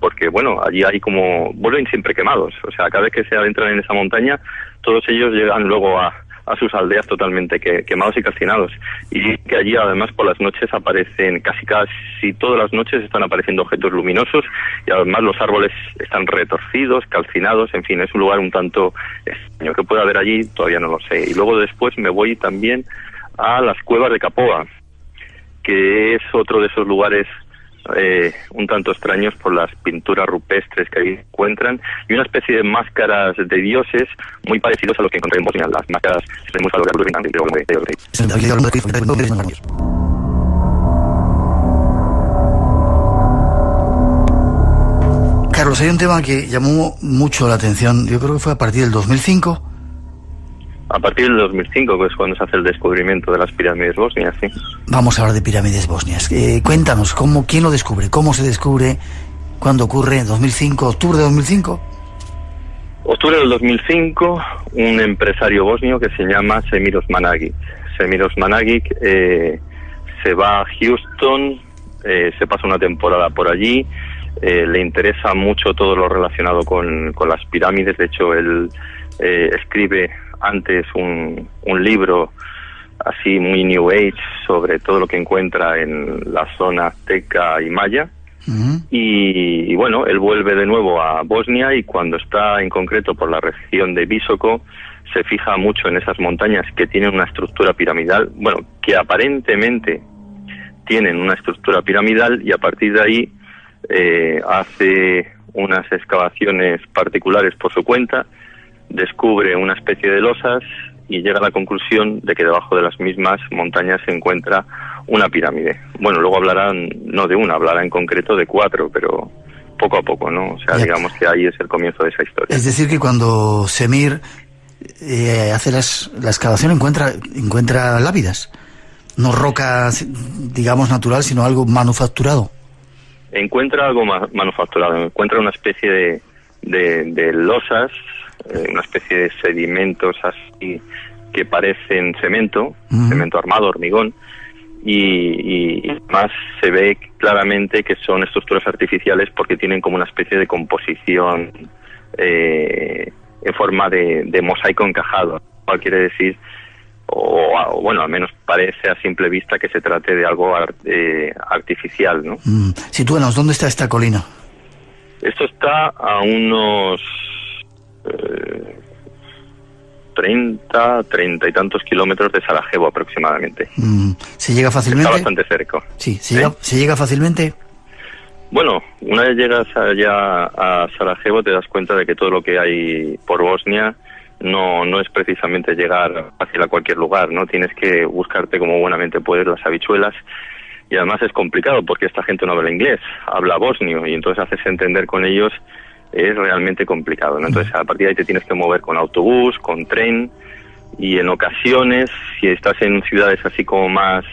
Speaker 7: porque bueno, allí hay como, vuelven siempre quemados. O sea, cada vez que se adentran en esa montaña, todos ellos llegan luego a sus aldeas totalmente quemados y calcinados, y que allí además por las noches aparecen, casi todas las noches están apareciendo objetos luminosos, y además los árboles están retorcidos, calcinados, en fin, es un lugar un tanto extraño. ¿Qué puede haber allí? Todavía no lo sé. Y luego después me voy también a las cuevas de Capoa, que es otro de esos lugares un tanto extraños por las pinturas rupestres que ahí encuentran, y una especie de máscaras de dioses muy parecidos a los que encontré en Bosnia, las máscaras de Musa
Speaker 1: Carlos, hay un tema que llamó mucho la atención, yo creo que fue a partir del 2005.
Speaker 7: A partir del 2005, que es cuando se hace el descubrimiento de las pirámides bosnias, sí.
Speaker 1: Vamos a hablar de pirámides bosnias. Cuéntanos, ¿quién lo descubre? ¿Cómo se descubre? ¿Cuándo ocurre? ¿2005? ¿Octubre de 2005?
Speaker 7: Octubre del 2005, un empresario bosnio que se llama Semir Osmanagić. Semir Osmanagić se va a Houston, se pasa una temporada por allí, le interesa mucho todo lo relacionado con las pirámides. De hecho, él escribe antes un libro así muy New Age sobre todo lo que encuentra en la zona azteca y maya, y bueno, él vuelve de nuevo a Bosnia y cuando está en concreto por la región de Visoko se fija mucho en esas montañas que tienen una estructura piramidal, bueno, que aparentemente tienen una estructura piramidal, y a partir de ahí hace unas excavaciones particulares por su cuenta, descubre una especie de losas y llega a la conclusión de que debajo de las mismas montañas se encuentra una pirámide. Bueno, luego hablarán, no de una, hablará en concreto de 4, pero poco a poco, ¿no? O sea, digamos que ahí es el comienzo de esa historia.
Speaker 1: Es decir, que cuando Semir hace la excavación encuentra lápidas, no roca, digamos, natural, sino algo manufacturado.
Speaker 7: Encuentra algo manufacturado, encuentra una especie de losas, una especie de sedimentos así que parecen cemento, cemento armado, hormigón, y además se ve claramente que son estructuras artificiales porque tienen como una especie de composición en forma de mosaico encajado, lo cual quiere decir, o bueno, al menos parece a simple vista que se trate de algo artificial, ¿no?
Speaker 1: Sitúanos, ¿dónde está esta colina?
Speaker 7: Esto está a unos 30 y tantos kilómetros de Sarajevo aproximadamente.
Speaker 1: ¿Se llega fácilmente?
Speaker 7: Está bastante cerca.
Speaker 1: Sí, ¿se llega fácilmente?
Speaker 7: Bueno, una vez llegas allá a Sarajevo te das cuenta de que todo lo que hay por Bosnia no es precisamente llegar fácil a cualquier lugar, ¿no? Tienes que buscarte como buenamente puedes las habichuelas, y además es complicado porque esta gente no habla inglés, habla bosnio, y entonces haces entender con ellos es realmente complicado, ¿no? Entonces a partir de ahí te tienes que mover con autobús, con tren, y en ocasiones, si estás en ciudades así como más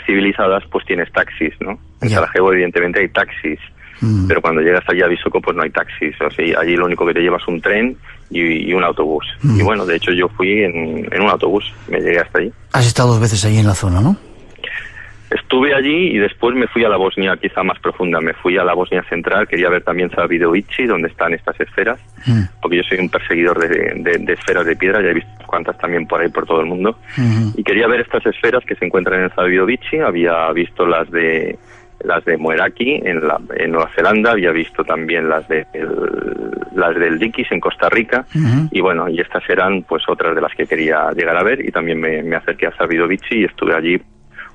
Speaker 7: civilizadas, pues tienes taxis, ¿no? En Sarajevo evidentemente hay taxis, pero cuando llegas allá a Visoko pues no hay taxis, o sea, allí lo único que te llevas es un tren y un autobús. Y bueno, de hecho yo fui en un autobús, me llegué hasta allí.
Speaker 1: Has estado 2 veces allí en la zona, ¿no?
Speaker 7: Estuve allí y después me fui a la Bosnia quizá más profunda, me fui a la Bosnia central, quería ver también Savidovici, donde están estas esferas, porque yo soy un perseguidor de esferas de piedra, ya he visto cuantas también por ahí por todo el mundo, y quería ver estas esferas que se encuentran en Savidovici. Había visto las de Moeraki en Nueva Zelanda, había visto también las del Dikis en Costa Rica, y bueno, y estas eran pues otras de las que quería llegar a ver, y también me acerqué a Savidovici y estuve allí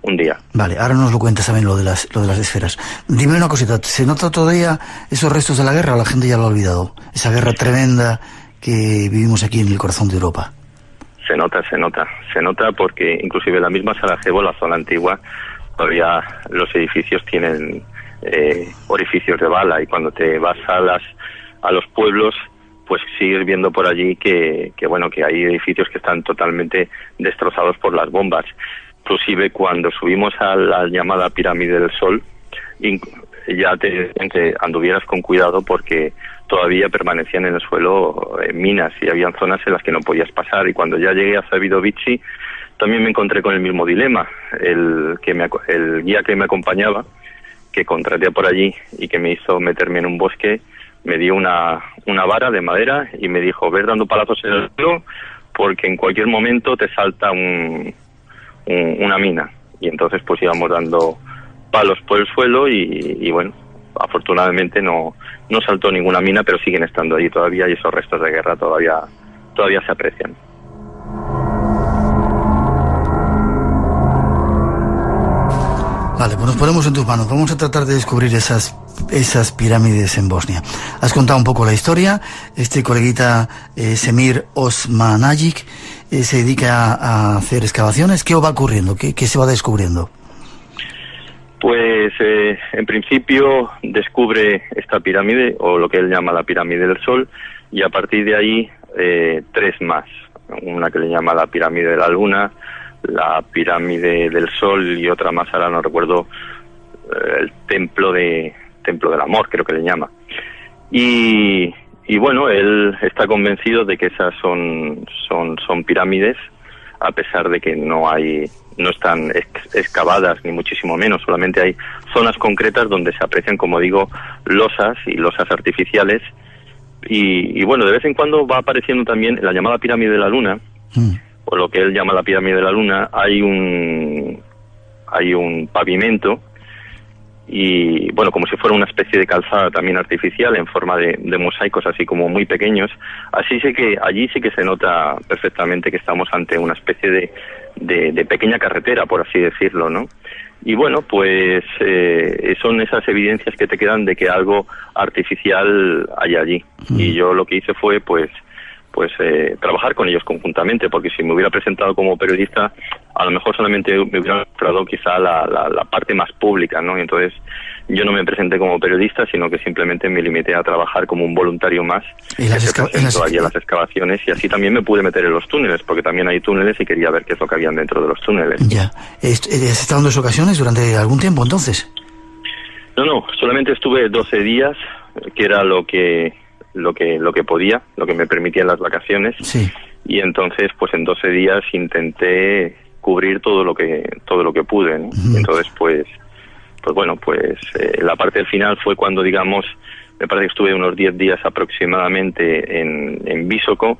Speaker 7: un día.
Speaker 1: Vale, ahora nos lo cuentas también lo de las esferas. Dime una cosita, ¿se nota todavía esos restos de la guerra o la gente ya lo ha olvidado? Esa guerra tremenda que vivimos aquí en el corazón de Europa.
Speaker 7: Se nota porque inclusive la misma Sarajevo, la zona antigua, todavía los edificios tienen orificios de bala, y cuando te vas a los pueblos pues sigues viendo por allí que hay edificios que están totalmente destrozados por las bombas. Inclusive cuando subimos a la llamada Pirámide del Sol, ya te anduvieras con cuidado porque todavía permanecían en el suelo minas y habían zonas en las que no podías pasar. Y cuando ya llegué a Savidovici también me encontré con el mismo dilema. El guía que me acompañaba, que contraté por allí y que me hizo meterme en un bosque, me dio una vara de madera y me dijo: ves dando palazos en el suelo porque en cualquier momento te salta una mina. Y entonces pues íbamos dando palos por el suelo y bueno, afortunadamente no saltó ninguna mina, pero siguen estando allí todavía, y esos restos de guerra todavía se aprecian.
Speaker 1: Vale, pues nos ponemos en tus manos. Vamos a tratar de descubrir esas pirámides en Bosnia. Has contado un poco la historia. Este coleguita Semir Osmanagic se dedica a hacer excavaciones. ¿Qué va ocurriendo? ¿Qué se va descubriendo?
Speaker 7: Pues en principio descubre esta pirámide, o lo que él llama la Pirámide del Sol, y a partir de ahí 3 más. Una que le llama la Pirámide de la Luna, la Pirámide del Sol y otra más, ahora no recuerdo, el Templo del Amor, creo que le llama. Y bueno, él está convencido de que esas son pirámides, a pesar de que no están excavadas ni muchísimo menos, solamente hay zonas concretas donde se aprecian, como digo, losas artificiales, y bueno, de vez en cuando va apareciendo también en la llamada Pirámide de la Luna, o lo que él llama la Pirámide de la Luna, hay un pavimento, y bueno, como si fuera una especie de calzada también artificial en forma de mosaicos así como muy pequeños. Allí sí que se nota perfectamente que estamos ante una especie de pequeña carretera, por así decirlo, ¿no? Y bueno, pues son esas evidencias que te quedan de que algo artificial hay allí. Y yo lo que hice fue pues trabajar con ellos conjuntamente, porque si me hubiera presentado como periodista, a lo mejor solamente me hubiera mostrado quizá la parte más pública, ¿no? Y entonces yo no me presenté como periodista, sino que simplemente me limité a trabajar como un voluntario más allí a las excavaciones, y así también me pude meter en los túneles, porque también hay túneles y quería ver qué es lo que habían dentro de los túneles.
Speaker 1: Ya. ¿Has estado en 2 ocasiones durante algún tiempo entonces?
Speaker 7: No, solamente estuve 12 días, que era lo que podía, lo que me permitían las vacaciones. Sí. Y entonces pues en 12 días intenté cubrir todo lo que pude, ¿no? Entonces pues la parte del final fue cuando, digamos, me parece que estuve unos 10 días aproximadamente en Visoko,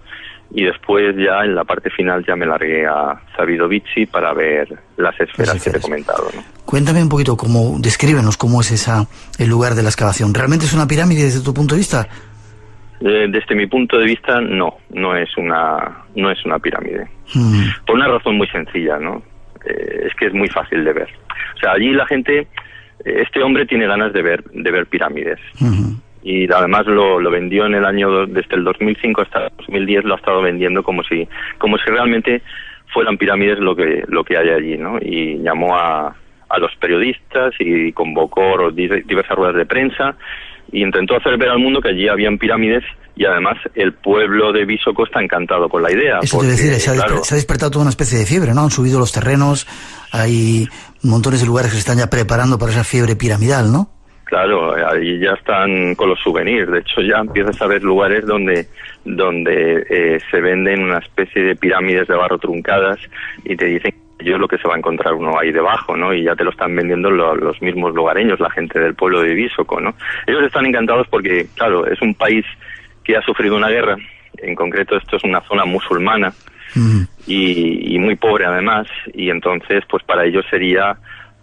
Speaker 7: y después ya en la parte final ya me largué a Zavidovici para ver las esferas que te he comentado, ¿no?
Speaker 1: Cuéntame un poquito, descríbenos cómo es el lugar de la excavación. ¿Realmente es una pirámide desde tu punto de vista?
Speaker 7: Desde mi punto de vista, no es una pirámide. Por una razón muy sencilla, ¿no? Es que es muy fácil de ver. O sea, allí la gente, este hombre tiene ganas de ver pirámides. Y además lo vendió en el año, desde el 2005 hasta el 2010 lo ha estado vendiendo como si realmente fueran pirámides lo que hay allí, ¿no? Y llamó a los periodistas y convocó diversas ruedas de prensa, y intentó hacer ver al mundo que allí habían pirámides, y además el pueblo de Visoko está encantado con la idea.
Speaker 1: Eso te decir, se ha despertado toda una especie de fiebre, ¿no? Han subido los terrenos, hay montones de lugares que se están ya preparando para esa fiebre piramidal, ¿no?
Speaker 7: Claro, ahí ya están con los souvenirs. De hecho, ya empiezas a ver lugares donde se venden una especie de pirámides de barro truncadas, y te dicen yo lo que se va a encontrar uno ahí debajo, ¿no? Y ya te lo están vendiendo los mismos lugareños, la gente del pueblo de Visoko, ¿no? Ellos están encantados porque, claro, es un país que ha sufrido una guerra. En concreto, esto es una zona musulmana y muy pobre además, y entonces pues para ellos sería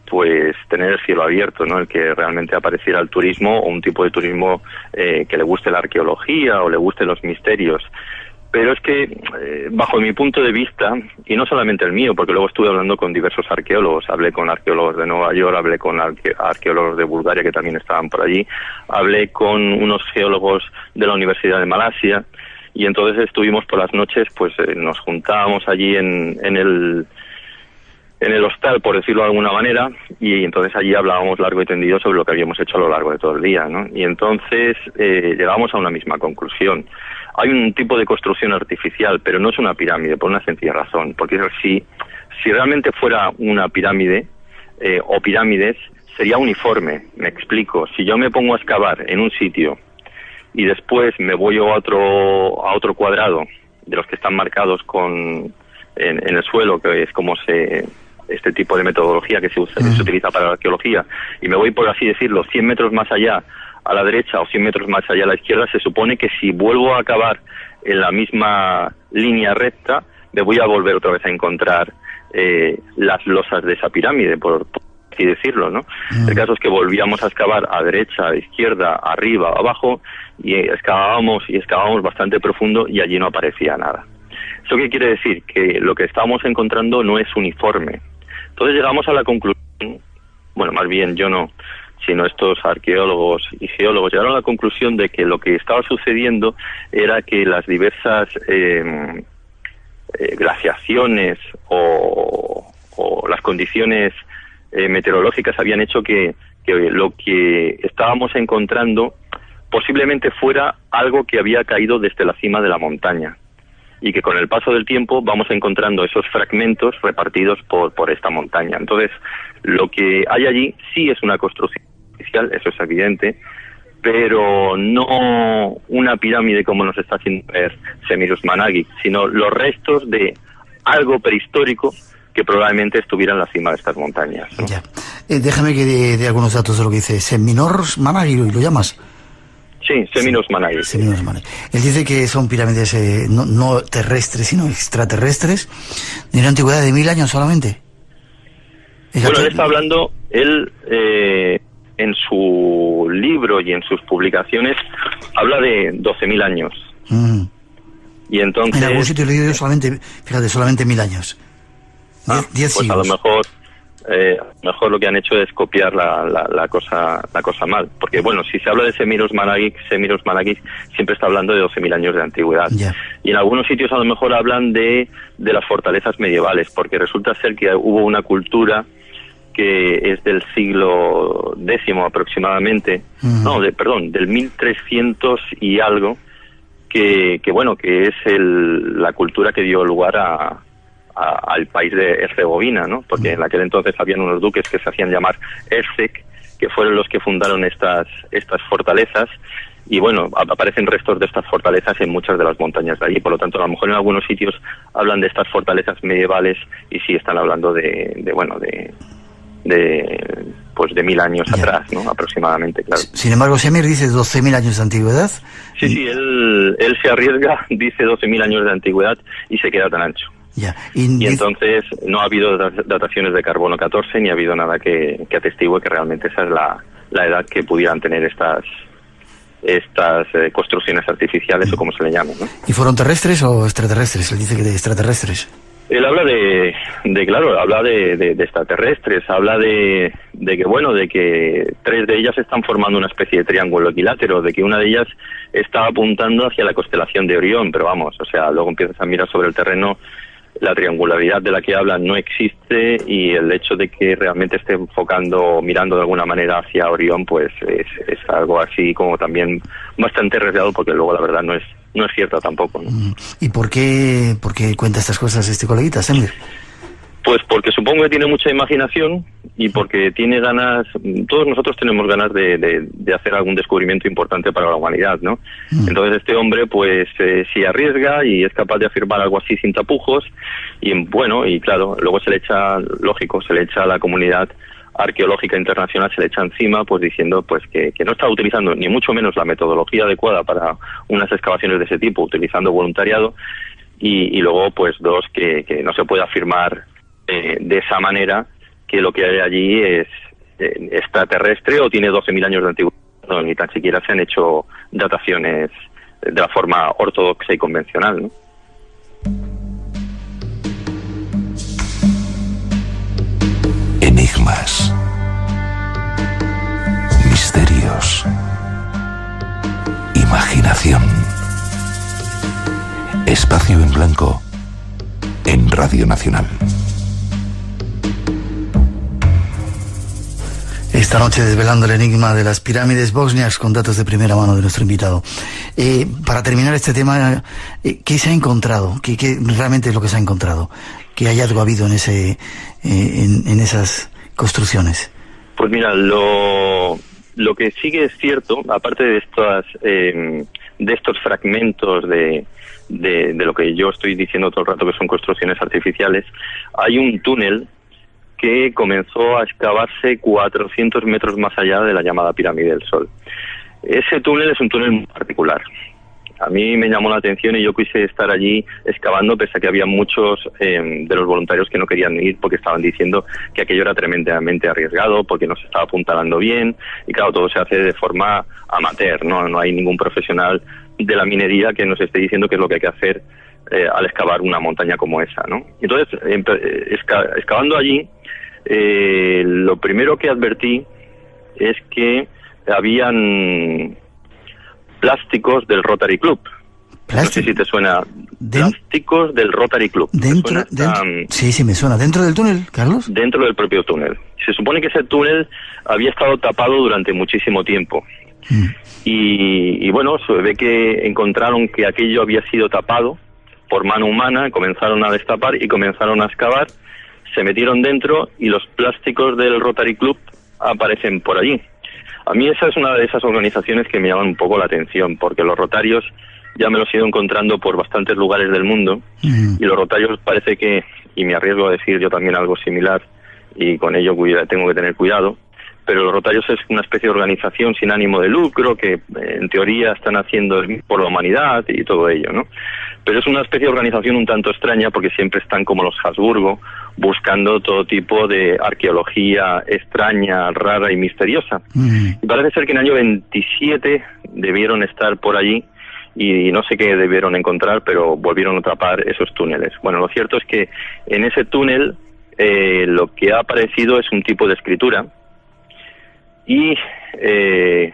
Speaker 7: pues tener el cielo abierto, ¿no? El que realmente apareciera el turismo, o un tipo de turismo que le guste la arqueología o le guste los misterios. Pero es que, bajo mi punto de vista, y no solamente el mío, porque luego estuve hablando con diversos arqueólogos, hablé con arqueólogos de Nueva York, hablé con arqueólogos de Bulgaria que también estaban por allí, hablé con unos geólogos de la Universidad de Malasia, y entonces estuvimos por las noches, pues nos juntábamos allí en el hostal, por decirlo de alguna manera, y entonces allí hablábamos largo y tendido sobre lo que habíamos hecho a lo largo de todo el día, ¿no? Y entonces llegamos a una misma conclusión. Hay un tipo de construcción artificial, pero no es una pirámide, por una sencilla razón, porque si realmente fuera una pirámide o pirámides, sería uniforme. Me explico. Si yo me pongo a excavar en un sitio y después me voy a otro cuadrado de los que están marcados en el suelo, que es como este tipo de metodología que se utiliza para la arqueología, y me voy, por así decirlo, 100 metros más allá a la derecha o 100 metros más allá a la izquierda, se supone que si vuelvo a acabar en la misma línea recta, me voy a volver otra vez a encontrar las losas de esa pirámide, por así decirlo, ¿no? El caso es que volvíamos a excavar a derecha, a izquierda, arriba, abajo, y excavábamos bastante profundo, y allí no aparecía nada. ¿Eso qué quiere decir? Que lo que estábamos encontrando no es uniforme. Entonces llegamos a la conclusión, bueno, más bien yo no, sino estos arqueólogos y geólogos llegaron a la conclusión de que lo que estaba sucediendo era que las diversas glaciaciones o las condiciones meteorológicas habían hecho que lo que estábamos encontrando posiblemente fuera algo que había caído desde la cima de la montaña, y que con el paso del tiempo vamos encontrando esos fragmentos repartidos por esta montaña. Entonces, lo que hay allí sí es una construcción artificial, eso es evidente, pero no una pirámide como nos está haciendo ver Semiramis Managi, sino los restos de algo prehistórico que probablemente estuviera en la cima de estas montañas, ¿no?
Speaker 1: Ya. Déjame que dé algunos datos de lo que dice Semiramis Managi, ¿lo llamas?
Speaker 7: Sí, Semiramis Managi.
Speaker 1: Semiramis Managi. Él dice que son pirámides no terrestres, sino extraterrestres, de una antigüedad de 1000 años solamente.
Speaker 7: Bueno, él está hablando, él en su libro y en sus publicaciones habla de 12.000 años. Y entonces...
Speaker 1: En algún sitio he leído yo solamente 1.000 años. 10
Speaker 7: pues
Speaker 1: siglos.
Speaker 7: A lo mejor lo que han hecho es copiar la cosa mal. Porque bueno, si se habla de Semiros Managis siempre está hablando de 12.000 años de antigüedad.
Speaker 1: Yeah.
Speaker 7: Y en algunos sitios a lo mejor hablan de las fortalezas medievales, porque resulta ser que hubo una cultura que es del siglo X aproximadamente, del 1300 y algo, que es la cultura que dio lugar al país de Herzegovina, ¿no? Porque en aquel entonces habían unos duques que se hacían llamar Herzeg, que fueron los que fundaron estas fortalezas, y bueno, aparecen restos de estas fortalezas en muchas de las montañas de allí. Por lo tanto, a lo mejor en algunos sitios hablan de estas fortalezas medievales y sí están hablando de 1.000 años atrás, ¿no? Aproximadamente, claro.
Speaker 1: Sin embargo, Semir dice 12.000 años de antigüedad.
Speaker 7: Sí, él se arriesga, dice 12.000 años de antigüedad y se queda tan ancho.
Speaker 1: Ya.
Speaker 7: Y entonces no ha habido dataciones de carbono 14 ni ha habido nada que atestigue que realmente esa es la edad que pudieran tener estas construcciones artificiales o como se le llama, ¿no?
Speaker 1: ¿Y fueron terrestres o extraterrestres? Él dice que de extraterrestres.
Speaker 7: Él habla habla de extraterrestres, habla de que 3 de ellas están formando una especie de triángulo equilátero, de que una de ellas está apuntando hacia la constelación de Orión, pero vamos, o sea, luego empiezas a mirar sobre el terreno, la triangularidad de la que hablan no existe y el hecho de que realmente esté mirando de alguna manera hacia Orión, pues es algo así como también bastante arriesgado, porque luego la verdad no es cierta tampoco, ¿no?
Speaker 1: ¿Y por qué cuenta estas cosas este coleguita, Semir?
Speaker 7: Pues porque supongo que tiene mucha imaginación y porque tiene ganas, todos nosotros tenemos ganas de hacer algún descubrimiento importante para la humanidad, ¿no? Entonces este hombre pues se arriesga y es capaz de afirmar algo así sin tapujos y bueno, y claro, luego se le echa a la comunidad arqueológica internacional, se le echa encima pues diciendo pues que no está utilizando ni mucho menos la metodología adecuada para unas excavaciones de ese tipo, utilizando voluntariado y luego pues que no se puede afirmar de esa manera que lo que hay allí es extraterrestre o tiene 12.000 años de antigüedad, no, ni tan siquiera se han hecho dataciones de la forma ortodoxa y convencional, ¿no?
Speaker 6: Enigmas, misterios, imaginación. Espacio en Blanco en Radio Nacional.
Speaker 1: Esta noche desvelando el enigma de las pirámides bosnias con datos de primera mano de nuestro invitado. Para terminar este tema, ¿qué se ha encontrado? ¿Qué realmente es lo que se ha encontrado? ¿Qué hallazgo ha habido en esas construcciones?
Speaker 7: Pues mira, lo que sí que es cierto, aparte de estos fragmentos de lo que yo estoy diciendo todo el rato que son construcciones artificiales, hay un túnel que comenzó a excavarse 400 metros más allá de la llamada Pirámide del Sol. Ese túnel es un túnel muy particular. A mí me llamó la atención y yo quise estar allí excavando, pese a que había muchos de los voluntarios que no querían ir porque estaban diciendo que aquello era tremendamente arriesgado, porque no se estaba apuntalando bien, y claro, todo se hace de forma amateur, no hay ningún profesional de la minería que nos esté diciendo qué es lo que hay que hacer al excavar una montaña como esa, ¿no? Entonces, excavando allí, lo primero que advertí es que habían plásticos del Rotary Club. No sé si te suena. Plásticos del Rotary Club.
Speaker 1: Sí, me suena. ¿Dentro del túnel, Carlos?
Speaker 7: Dentro del propio túnel. Se supone que ese túnel había estado tapado durante muchísimo tiempo. Y bueno, se ve que encontraron que aquello había sido tapado por mano humana, comenzaron a destapar y comenzaron a excavar, se metieron dentro y los plásticos del Rotary Club aparecen por allí. A mí esa es una de esas organizaciones que me llaman un poco la atención, porque los rotarios ya me los he ido encontrando por bastantes lugares del mundo, y los rotarios parece que, y me arriesgo a decir yo también algo similar, y con ello tengo que tener cuidado, pero los rotarios es una especie de organización sin ánimo de lucro que en teoría están haciendo por la humanidad y todo ello, ¿no? Pero es una especie de organización un tanto extraña porque siempre están como los Habsburgo buscando todo tipo de arqueología extraña, rara y misteriosa. Y parece ser que en el año 27 debieron estar por allí y no sé qué debieron encontrar, pero volvieron a atrapar esos túneles. Bueno, lo cierto es que en ese túnel lo que ha aparecido es un tipo de escritura, y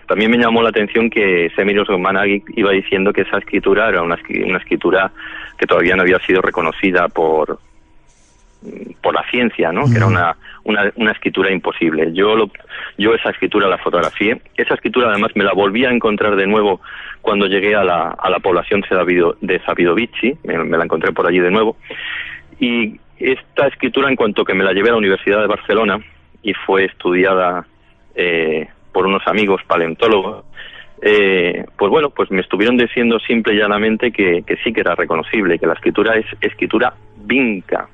Speaker 7: también me llamó la atención que Semiramis Managi iba diciendo que esa escritura era una escritura que todavía no había sido reconocida por la ciencia, ¿no? Que era una escritura imposible. Yo esa escritura la fotografié. Esa escritura además me la volví a encontrar de nuevo cuando llegué a la población de Zavidovici, me la encontré por allí de nuevo. Y esta escritura, en cuanto que me la llevé a la Universidad de Barcelona y fue estudiada por unos amigos paleontólogos, pues bueno, pues me estuvieron diciendo simple y llanamente que sí que era reconocible, que la escritura es escritura vinca,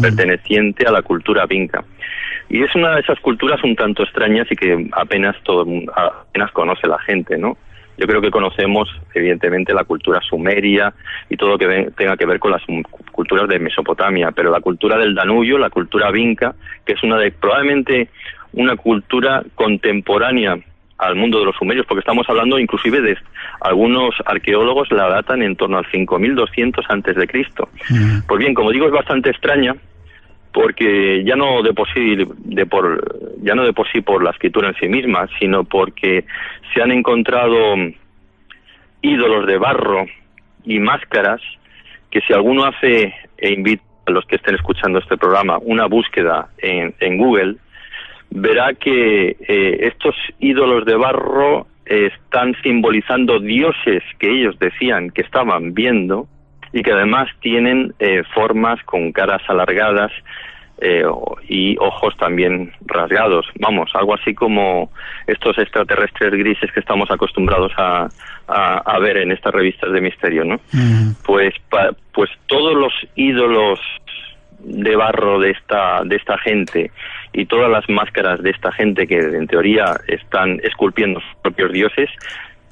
Speaker 7: perteneciente a la cultura vinca. Y es una de esas culturas un tanto extrañas y que apenas conoce la gente, ¿no? Yo creo que conocemos, evidentemente, la cultura sumeria y todo lo que tenga que ver con las culturas de Mesopotamia, pero la cultura del Danubio, la cultura vinca, que es probablemente una cultura contemporánea al mundo de los sumerios, porque estamos hablando inclusive de algunos arqueólogos la datan en torno al 5200 antes de Cristo. Pues bien, como digo, es bastante extraña, porque ya no de por sí por la escritura en sí misma, sino porque se han encontrado ídolos de barro y máscaras que, si alguno hace, e invito a los que estén escuchando este programa, una búsqueda en Google, verá que estos ídolos de barro están simbolizando dioses que ellos decían que estaban viendo, y que además tienen formas con caras alargadas y ojos también rasgados. Vamos, algo así como estos extraterrestres grises que estamos acostumbrados a ver en estas revistas de misterio, ¿no? Pues todos los ídolos de barro de esta gente y todas las máscaras de esta gente que en teoría están esculpiendo sus propios dioses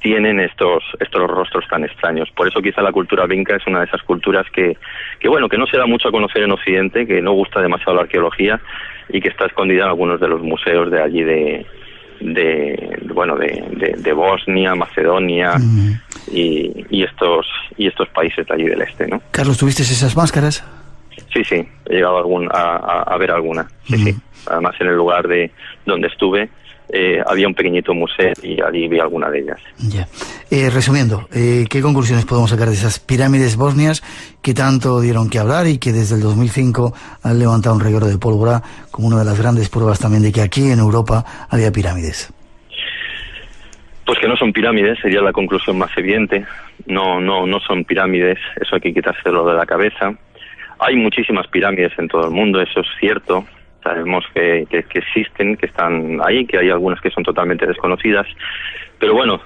Speaker 7: tienen estos rostros tan extraños. Por eso quizá la cultura vinca es una de esas culturas que no se da mucho a conocer en Occidente, que no gusta demasiado la arqueología y que está escondida en algunos de los museos de allí de Bosnia, Macedonia y estos países de allí del este, ¿no?
Speaker 1: Carlos, ¿tuviste esas máscaras?
Speaker 7: Sí, he llegado a ver alguna. Sí. Además, en el lugar donde estuve había un pequeñito museo y allí vi alguna de ellas.
Speaker 1: Ya. Resumiendo, ¿qué conclusiones podemos sacar de esas pirámides bosnias que tanto dieron que hablar y que desde el 2005 han levantado un reguero de pólvora como una de las grandes pruebas también de que aquí en Europa había pirámides?
Speaker 7: Pues que no son pirámides, sería la conclusión más evidente. No son pirámides, eso hay que quitárselo de la cabeza. Hay muchísimas pirámides en todo el mundo, eso es cierto. Sabemos que existen, que están ahí, que hay algunas que son totalmente desconocidas. Pero bueno,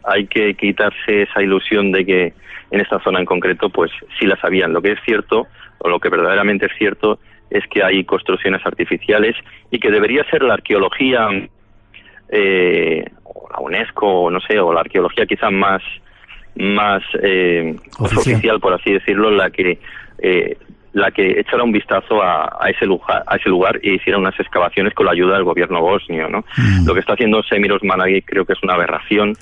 Speaker 7: hay que quitarse esa ilusión de que en esta zona en concreto, pues sí las habían. Lo que es cierto, o lo que verdaderamente es cierto, es que hay construcciones artificiales y que debería ser la arqueología, o la UNESCO, o no sé, o la arqueología quizás más oficial, por así decirlo, la que echara un vistazo a ese lugar e hiciera unas excavaciones con la ayuda del gobierno bosnio, ¿no? Lo que está haciendo Semiramis Managi creo que es una aberración,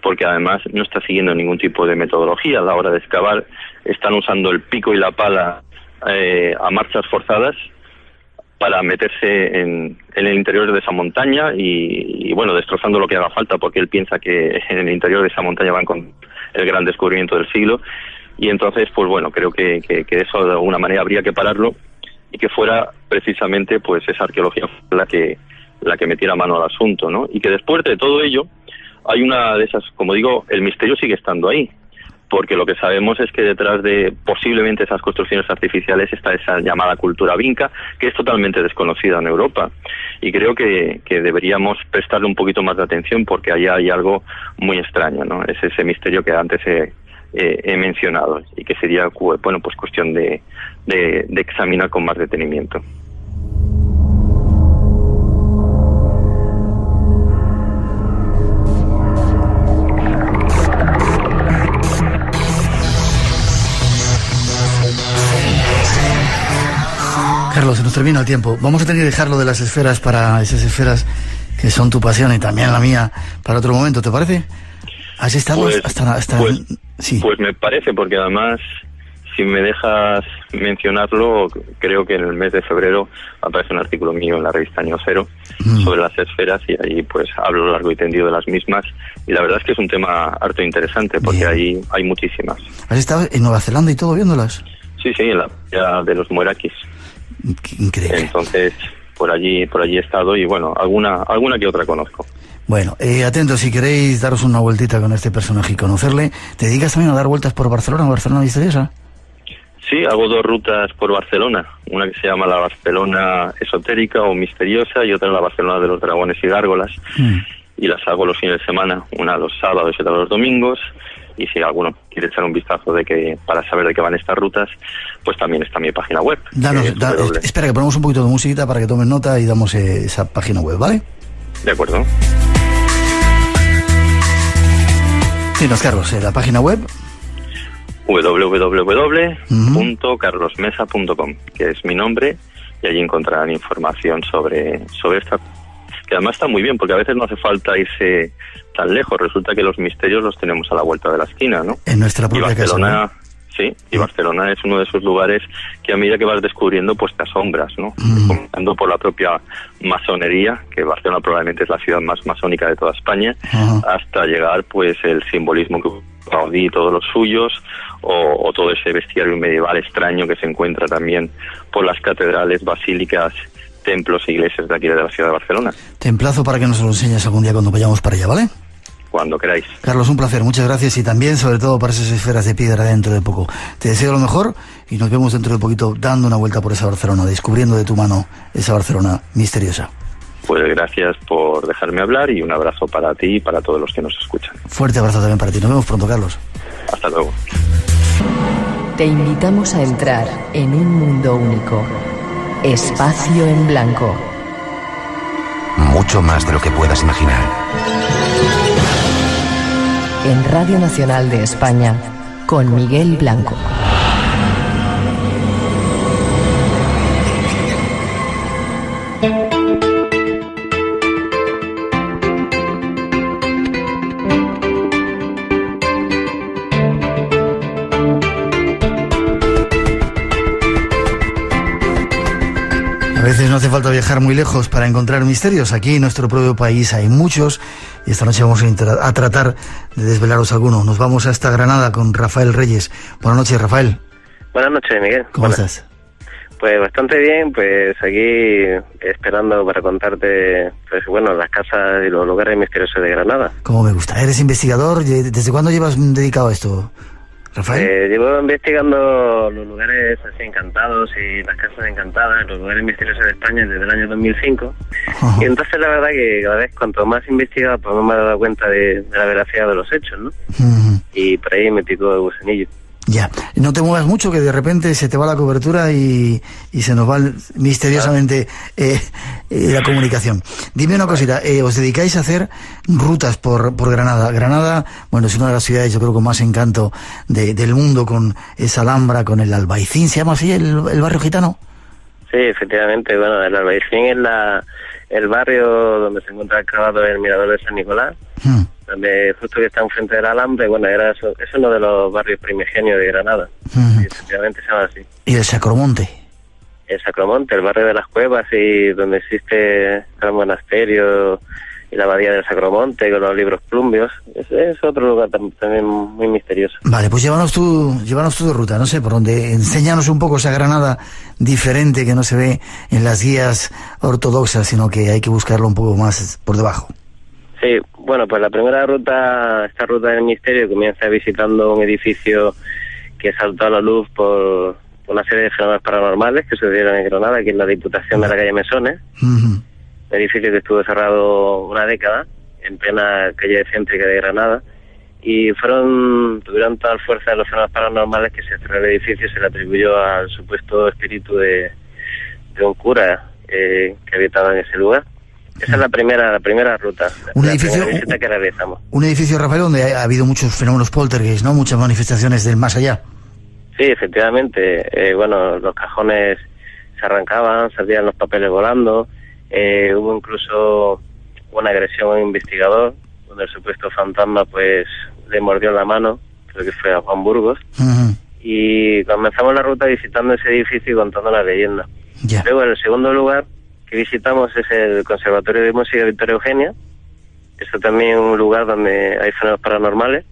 Speaker 7: porque además no está siguiendo ningún tipo de metodología a la hora de excavar. Están usando el pico y la pala a marchas forzadas para meterse en el interior de esa montaña y bueno, destrozando lo que haga falta, porque él piensa que en el interior de esa montaña van con el gran descubrimiento del siglo. Y entonces, pues bueno, creo que eso de alguna manera habría que pararlo y que fuera precisamente pues esa arqueología la que metiera mano al asunto, ¿no? Y que después de todo ello hay una de esas, como digo, el misterio sigue estando ahí, porque lo que sabemos es que detrás de posiblemente esas construcciones artificiales está esa llamada cultura vinca, que es totalmente desconocida en Europa. Y creo que deberíamos prestarle un poquito más de atención, porque allá hay algo muy extraño, ¿no? Es ese misterio que antes he mencionado y que sería, bueno, pues cuestión de examinar con más detenimiento.
Speaker 1: nos termina el tiempo. Vamos a tener que dejarlo de las esferas para esas esferas que son tu pasión y también la mía para otro momento, ¿te parece? ¿Has estado sí?
Speaker 7: Pues me parece, porque además, si me dejas mencionarlo, creo que en el mes de febrero aparece un artículo mío en la revista Año Cero sobre las esferas, y ahí pues hablo largo y tendido de las mismas, y la verdad es que es un tema harto interesante, porque ahí hay muchísimas.
Speaker 1: ¿Has estado en Nueva Zelanda y todo viéndolas?
Speaker 7: Sí, en la playa de los Muerakis.
Speaker 1: Increíble.
Speaker 7: Entonces, por allí he estado, y bueno, alguna que otra conozco.
Speaker 1: Bueno, atentos, si queréis daros una vueltita con este personaje y conocerle. ¿Te dedicas también a dar vueltas por Barcelona misteriosa?
Speaker 7: Sí, hago 2 rutas por Barcelona, una que se llama la Barcelona esotérica o misteriosa, y otra la Barcelona de los dragones y gárgolas, y las hago los fines de semana, una los sábados y otra los domingos, y si alguno quiere echar un vistazo para saber de qué van estas rutas, pues también está mi página web.
Speaker 1: Espera, que ponemos un poquito de musiquita para que tomes nota y damos esa página web, ¿vale?
Speaker 7: De acuerdo.
Speaker 1: Dinos, Carlos, la página web
Speaker 7: www.carlosmesa.com, que es mi nombre, y allí encontrarán información sobre esta, que además está muy bien, porque a veces no hace falta irse tan lejos. Resulta que los misterios los tenemos a la vuelta de la esquina, ¿no?
Speaker 1: En nuestra propia casa, ¿no?
Speaker 7: Sí, y Barcelona es uno de esos lugares que a medida que vas descubriendo, pues te asombras, ¿no? Comenzando por la propia masonería, que Barcelona probablemente es la ciudad más masónica de toda España, hasta llegar, pues, el simbolismo que Gaudí y todos los suyos, o todo ese bestiario medieval extraño que se encuentra también por las catedrales, basílicas, templos e iglesias de aquí de la ciudad de Barcelona.
Speaker 1: Te emplazo para que nos lo enseñes algún día cuando vayamos para allá, ¿vale?
Speaker 7: Cuando queráis.
Speaker 1: Carlos, un placer, muchas gracias, y también, sobre todo, para esas esferas de piedra dentro de poco. Te deseo lo mejor y nos vemos dentro de poquito dando una vuelta por esa Barcelona, descubriendo de tu mano esa Barcelona misteriosa.
Speaker 7: Pues gracias por dejarme hablar, y un abrazo para ti y para todos los que nos escuchan.
Speaker 1: Fuerte abrazo también para ti. Nos vemos pronto, Carlos.
Speaker 7: Hasta luego.
Speaker 2: Te invitamos a entrar en un mundo único. Espacio en Blanco.
Speaker 6: Mucho más de lo que puedas imaginar.
Speaker 2: En Radio Nacional de España, con Miguel Blanco.
Speaker 1: A veces no hace falta viajar muy lejos para encontrar misterios. Aquí en nuestro propio país hay muchos, y esta noche vamos a tratar de desvelaros algunos. Nos vamos hasta Granada con Rafael Reyes. Buenas noches, Rafael.
Speaker 8: Buenas noches, Miguel.
Speaker 1: ¿Cómo estás?
Speaker 8: Pues bastante bien, pues aquí esperando para contarte, pues bueno, las casas y los lugares misteriosos de Granada.
Speaker 1: Cómo me gusta. ¿Eres investigador? ¿Desde cuándo llevas dedicado a esto, Rafael?
Speaker 8: Llevo investigando los lugares así encantados y las casas encantadas, los lugares misteriosos de España desde el año 2005. Y entonces la verdad que cada vez cuanto más investigaba, pues más me he dado cuenta de la veracidad de los hechos, ¿no? Y por ahí me picó el gusanillo.
Speaker 1: Ya, no te muevas mucho, que de repente se te va la cobertura y se nos va misteriosamente la comunicación. Dime una cosita, os dedicáis a hacer rutas por Granada. Granada, bueno, es una de las ciudades, yo creo, con más encanto del mundo, con esa Alhambra, con el Albaicín. ¿Se llama así el barrio gitano?
Speaker 8: Sí, efectivamente, bueno, el Albaicín es el barrio donde se encuentra clavado el mirador de San Nicolás, donde justo que está enfrente del Alhambra, y bueno, es uno de los barrios primigenios de Granada. Y efectivamente se llama así.
Speaker 1: ¿Y el Sacromonte?
Speaker 8: El Sacromonte, el barrio de las cuevas, y donde existe el monasterio y la abadía del Sacromonte con los libros plumbios. Es otro lugar también muy misterioso.
Speaker 1: Vale, pues llévanos tú de ruta, no sé por dónde. Enséñanos un poco esa Granada diferente que no se ve en las guías ortodoxas, sino que hay que buscarlo un poco más por debajo.
Speaker 8: Sí, bueno, pues la primera ruta, esta ruta del misterio, comienza visitando un edificio que saltó a la luz por una serie de fenómenos paranormales que sucedieron en Granada, que es la Diputación de la calle Mesones. Un edificio que estuvo cerrado una década, en plena calle céntrica de Granada, y tuvieron tal fuerza de los fenómenos paranormales que se cerró el edificio y se le atribuyó al supuesto espíritu de un cura que habitaba en ese lugar. Esa es la primera ruta, la primera visita que realizamos.
Speaker 1: Un edificio, Rafael, donde ha habido muchos fenómenos poltergeist, ¿no? Muchas manifestaciones del más allá.
Speaker 8: Sí, efectivamente. Bueno, los cajones se arrancaban, salían los papeles volando, hubo incluso una agresión a un investigador, donde el supuesto fantasma pues le mordió la mano, creo que fue a Juan Burgos, y comenzamos la ruta visitando ese edificio y contando la leyenda.
Speaker 1: Ya.
Speaker 8: Luego, en el segundo lugar que visitamos es el Conservatorio de Música Victoria Eugenia. Esto también es un lugar donde hay fenómenos paranormales,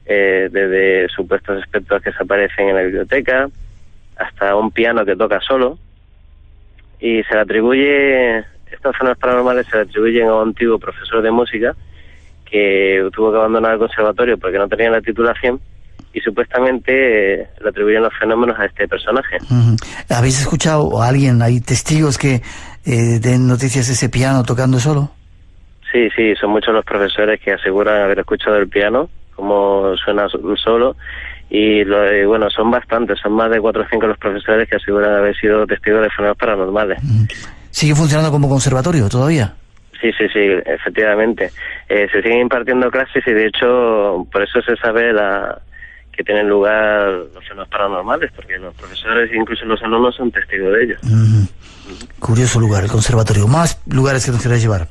Speaker 8: desde supuestos espectros que se aparecen en la biblioteca, hasta un piano que toca solo, y se le atribuye, estos fenómenos paranormales se le atribuyen a un antiguo profesor de música que tuvo que abandonar el conservatorio porque no tenía la titulación, y supuestamente le atribuyen los fenómenos a este personaje.
Speaker 1: ¿Habéis escuchado a alguien, hay testigos que den noticias de ese piano tocando solo?
Speaker 8: Sí, son muchos los profesores que aseguran haber escuchado el piano, cómo suena solo, y bueno, son bastantes, son más de 4 o 5 los profesores que aseguran haber sido testigos de fenómenos paranormales.
Speaker 1: ¿Sigue funcionando como conservatorio todavía?
Speaker 8: Sí, efectivamente. Se siguen impartiendo clases y de hecho por eso se sabe que tienen lugar los fenómenos paranormales, porque los profesores e incluso los alumnos son testigos de ello.
Speaker 1: Curioso lugar, el conservatorio. ¿Más lugares que nos queráis llevar?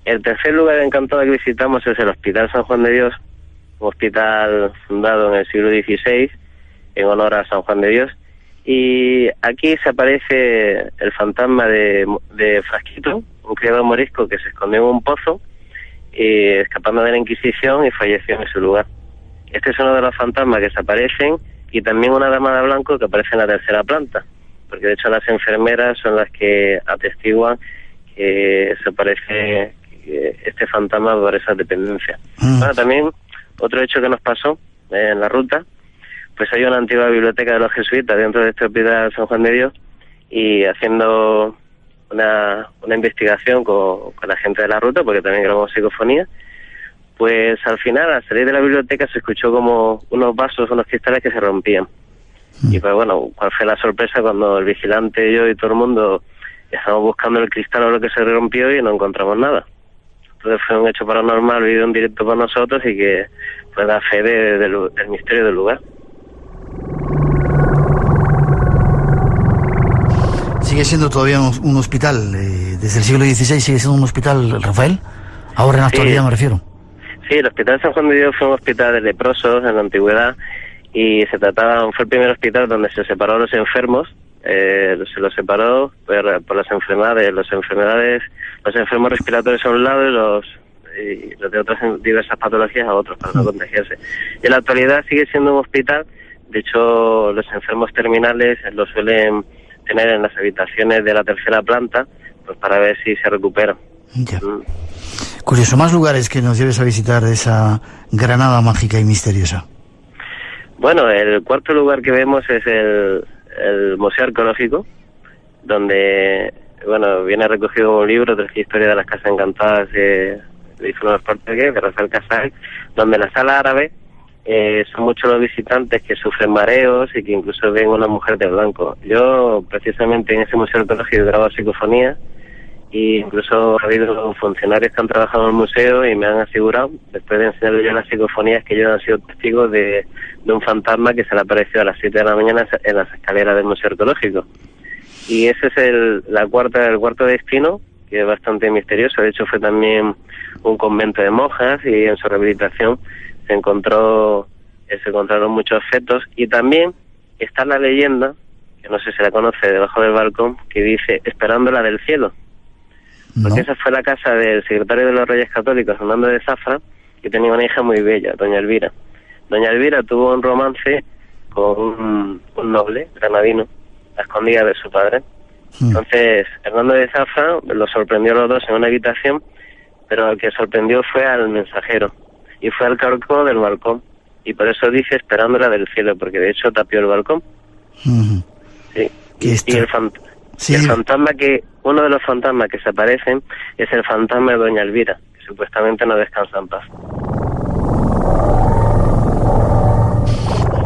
Speaker 8: El tercer lugar encantado que visitamos es el Hospital San Juan de Dios, un hospital fundado en el siglo XVI en honor a San Juan de Dios, y aquí se aparece el fantasma de Frasquito, un criado morisco que se escondió en un pozo escapando de la Inquisición y falleció en su lugar. Este es uno de los fantasmas que se aparecen, y también una dama de blanco que aparece en la tercera planta, porque de hecho las enfermeras son las que atestiguan que se aparece este fantasma por esa dependencia. Bueno, también otro hecho que nos pasó en la ruta, pues hay una antigua biblioteca de los jesuitas dentro de este hospital San Juan de Dios, y haciendo una investigación con la gente de la ruta, porque también grabamos psicofonía, pues al final, al salir de la biblioteca, se escuchó como unos vasos, unos cristales que se rompían. Y pues bueno, cuál fue la sorpresa cuando el vigilante, yo y todo el mundo estábamos buscando el cristal o lo que se rompió y no encontramos nada. Entonces fue un hecho paranormal vivido en directo por nosotros y que pues da fe del misterio del lugar.
Speaker 1: ¿Sigue siendo todavía un hospital? ¿Desde el siglo XVI sigue siendo un hospital, Rafael? Ahora en la actualidad me refiero.
Speaker 8: Sí, el Hospital San Juan de Dios fue un hospital de leprosos en la antigüedad, y fue el primer hospital donde se separó a los enfermos. Se los separó por las enfermedades. Los enfermos respiratorios a un lado y los de otras diversas patologías a otros, para no contagiarse. Y en la actualidad sigue siendo un hospital. De hecho, los enfermos terminales los suelen tener en las habitaciones de la tercera planta, pues para ver si se recuperan.
Speaker 1: Ya. Curioso, más lugares que nos lleves a visitar de esa Granada mágica y misteriosa.
Speaker 8: Bueno, el cuarto lugar que vemos es el Museo Arqueológico, donde viene recogido un libro de la historia de las casas encantadas de Fernando Portugués, de Rafael Casal, donde en la sala árabe son muchos los visitantes que sufren mareos y que incluso ven una mujer de blanco. Yo precisamente en ese Museo Arqueológico he grabado psicofonía, y incluso ha habido funcionarios que han trabajado en el museo y me han asegurado, después de enseñarles yo las psicofonías, que ellos han sido testigos de un fantasma que se le apareció a las 7 de la mañana en las escaleras del Museo Arqueológico. Y ese es el cuarto destino, que es bastante misterioso. De hecho, fue también un convento de monjas, y en su rehabilitación se encontraron muchos objetos, y también está la leyenda, que no sé si la conoce, debajo del balcón, que dice "Esperándola del cielo". Porque esa fue la casa del secretario de los Reyes Católicos, Hernando de Zafra, que tenía una hija muy bella, doña Elvira. Doña Elvira tuvo un romance con un noble granadino, a escondidas de su padre. Entonces, Hernando de Zafra los sorprendió a los dos en una habitación, pero al que sorprendió fue al mensajero, y fue al carcó del balcón, y por eso dice "esperándola del cielo", porque de hecho tapió el balcón. Sí. Y el fantasma uno de los fantasmas que se aparecen es el fantasma de doña Elvira, que supuestamente no descansa en paz.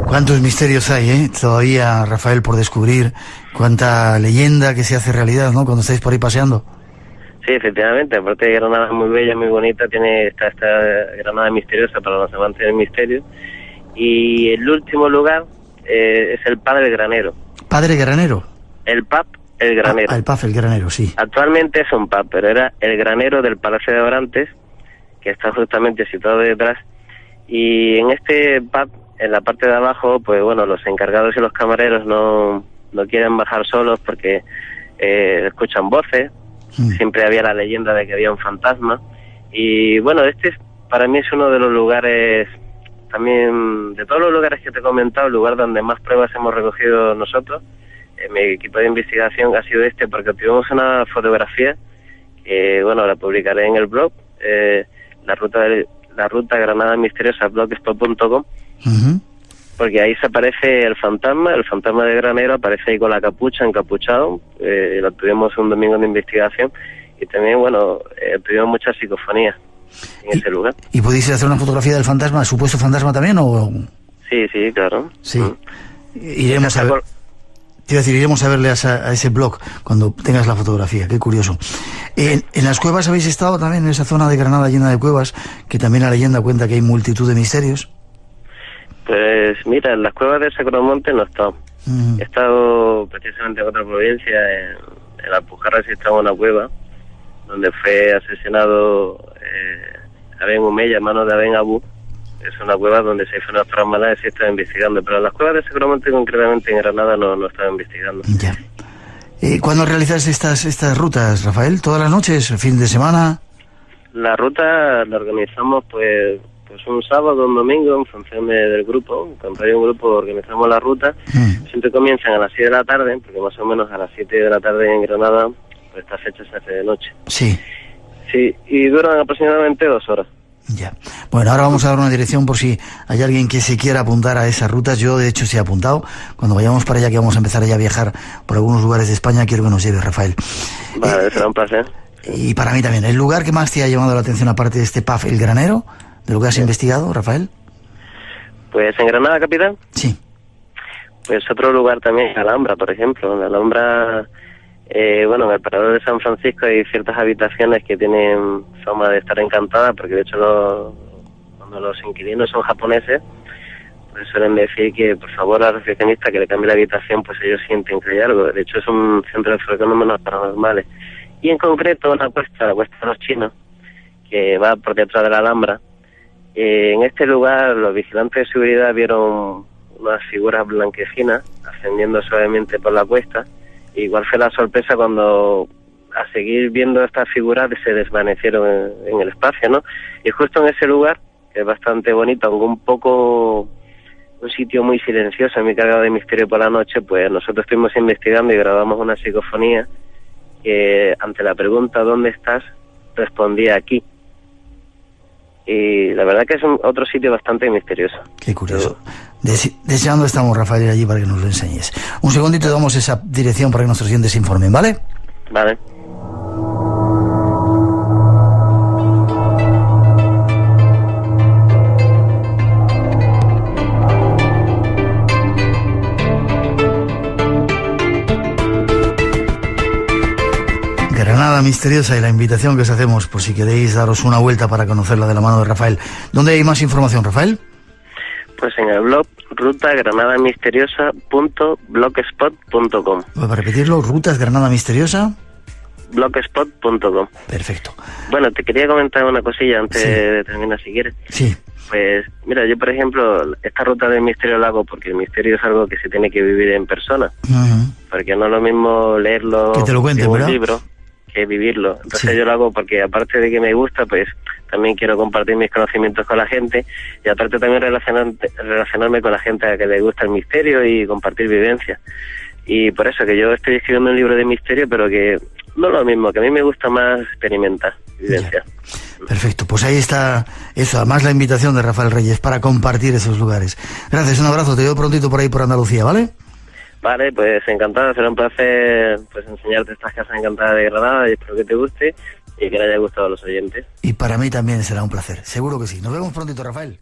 Speaker 1: ¿Cuántos misterios hay, todavía, Rafael, por descubrir? ¿Cuánta leyenda que se hace realidad, ¿no?, cuando estáis por ahí paseando?
Speaker 8: Sí, efectivamente, aparte de Granada es muy bella, muy bonita, tiene esta Granada misteriosa para los amantes del misterio. Y el último lugar es el Padre Granero.
Speaker 1: ¿Padre Granero?
Speaker 8: El Pap El Granero.
Speaker 1: El pub El Granero, sí.
Speaker 8: Actualmente es un pub, pero era el Granero del Palacio de Abrantes, que está justamente situado detrás. Y en este pub, en la parte de abajo, pues bueno, los encargados y los camareros no quieren bajar solos porque escuchan voces. Siempre había la leyenda de que había un fantasma. Y bueno, para mí es uno de los lugares, también de todos los lugares que te he comentado, el lugar donde más pruebas hemos recogido nosotros. Mi equipo de investigación ha sido porque tuvimos una fotografía que, bueno, la publicaré en el blog, la ruta Granada Misteriosa, blogspot.com, porque ahí se aparece el fantasma de Granero, aparece ahí con la capucha, encapuchado. Lo tuvimos un domingo de investigación y también, bueno, tuvimos muchas psicofonías en ese lugar.
Speaker 1: ¿Y pudiste hacer una fotografía del fantasma, el supuesto fantasma también, o...?
Speaker 8: Sí, claro.
Speaker 1: Sí. Iremos a ver... Te iba a decir, iremos a verle a ese blog cuando tengas la fotografía, qué curioso. ¿En las cuevas habéis estado también, en esa zona de Granada llena de cuevas, que también la leyenda cuenta que hay multitud de misterios?
Speaker 8: Pues mira, en las cuevas de Sacromonte no he estado. He estado precisamente en otra provincia, en la Alpujarra sí estaba una cueva, donde fue asesinado Aben Umeya, hermano de Aben Abu. Es una cueva donde se hizo una tramada y se está investigando, pero en las cuevas de Sacromonte, concretamente en Granada, no estaba investigando.
Speaker 1: Ya. ¿Cuándo realizas estas rutas, Rafael? ¿Todas las noches? ¿Fin de semana?
Speaker 8: La ruta la organizamos pues un sábado, un domingo, en función del grupo. Cuando hay un grupo organizamos la ruta. Siempre comienzan a las 6 de la tarde, porque más o menos a las 7 de la tarde en Granada, pues esta fecha se hace de noche.
Speaker 1: Sí.
Speaker 8: Sí, y duran aproximadamente 2 horas.
Speaker 1: Ya. Bueno, ahora vamos a dar una dirección por si hay alguien que se quiera apuntar a esas rutas. Yo, de hecho, se he apuntado. Cuando vayamos para allá, que vamos a empezar ya a viajar por algunos lugares de España, quiero que nos lleve, Rafael.
Speaker 8: Vale, será un placer.
Speaker 1: Y para mí también. ¿El lugar que más te ha llamado la atención, aparte de este pub, El Granero, de lo que has investigado, Rafael?
Speaker 8: Pues en Granada capital.
Speaker 1: Sí.
Speaker 8: Pues otro lugar también, la Alhambra, por ejemplo. En la Alhambra, bueno, en el Parador de San Francisco hay ciertas habitaciones que tienen fama de estar encantadas, porque de hecho cuando los inquilinos son japoneses, pues suelen decir que por favor al recepcionista que le cambie la habitación, pues ellos sienten que hay algo. De hecho es un centro de fenómenos paranormales. Y en concreto la cuesta de los chinos, que va por detrás de la Alhambra. En este lugar los vigilantes de seguridad vieron unas figuras blanquecinas ascendiendo suavemente por la cuesta. Igual fue la sorpresa cuando, a seguir viendo estas figuras, se desvanecieron en el espacio, ¿no? Y justo en ese lugar, que es bastante bonito, aunque un sitio muy silencioso, muy cargado de misterio por la noche, pues nosotros estuvimos investigando y grabamos una psicofonía que, ante la pregunta ¿dónde estás?, respondía aquí. Y la verdad que es otro sitio bastante misterioso.
Speaker 1: Qué curioso. Deseando estamos, Rafael, allí para que nos lo enseñes. Un segundito, damos esa dirección para que nuestros oyentes se informen, ¿vale?
Speaker 8: Vale.
Speaker 1: Granada Misteriosa y la invitación que os hacemos por si queréis daros una vuelta para conocerla de la mano de Rafael. ¿Dónde hay más información, Rafael?
Speaker 8: Pues en el blog rutagranadamisteriosa.blogspot.com.
Speaker 1: Para repetirlo, Rutas Granada Misteriosa.
Speaker 8: Blogspot.com.
Speaker 1: Perfecto.
Speaker 8: Bueno, te quería comentar una cosilla antes de terminar, si quieres.
Speaker 1: Sí.
Speaker 8: Pues mira, yo por ejemplo, esta ruta del misterio la hago porque el misterio es algo que se tiene que vivir en persona. Porque no es lo mismo leerlo
Speaker 1: que te lo cuenten,
Speaker 8: en un
Speaker 1: ¿verdad?
Speaker 8: libro que vivirlo. Entonces yo lo hago porque, aparte de que me gusta, pues también quiero compartir mis conocimientos con la gente, y aparte también relacionarme con la gente a que le gusta el misterio y compartir vivencias. Y por eso que yo estoy escribiendo un libro de misterio, pero que no es lo mismo, que a mí me gusta más experimentar vivencias.
Speaker 1: Perfecto, pues ahí está eso, además la invitación de Rafael Reyes para compartir esos lugares. Gracias, un abrazo, te veo prontito por ahí por Andalucía, ¿vale?
Speaker 8: Vale, pues encantado, será un placer pues enseñarte estas casas encantadas de Granada y espero que te guste y que le haya gustado a los oyentes.
Speaker 1: Y para mí también será un placer, seguro que sí. Nos vemos prontito, Rafael.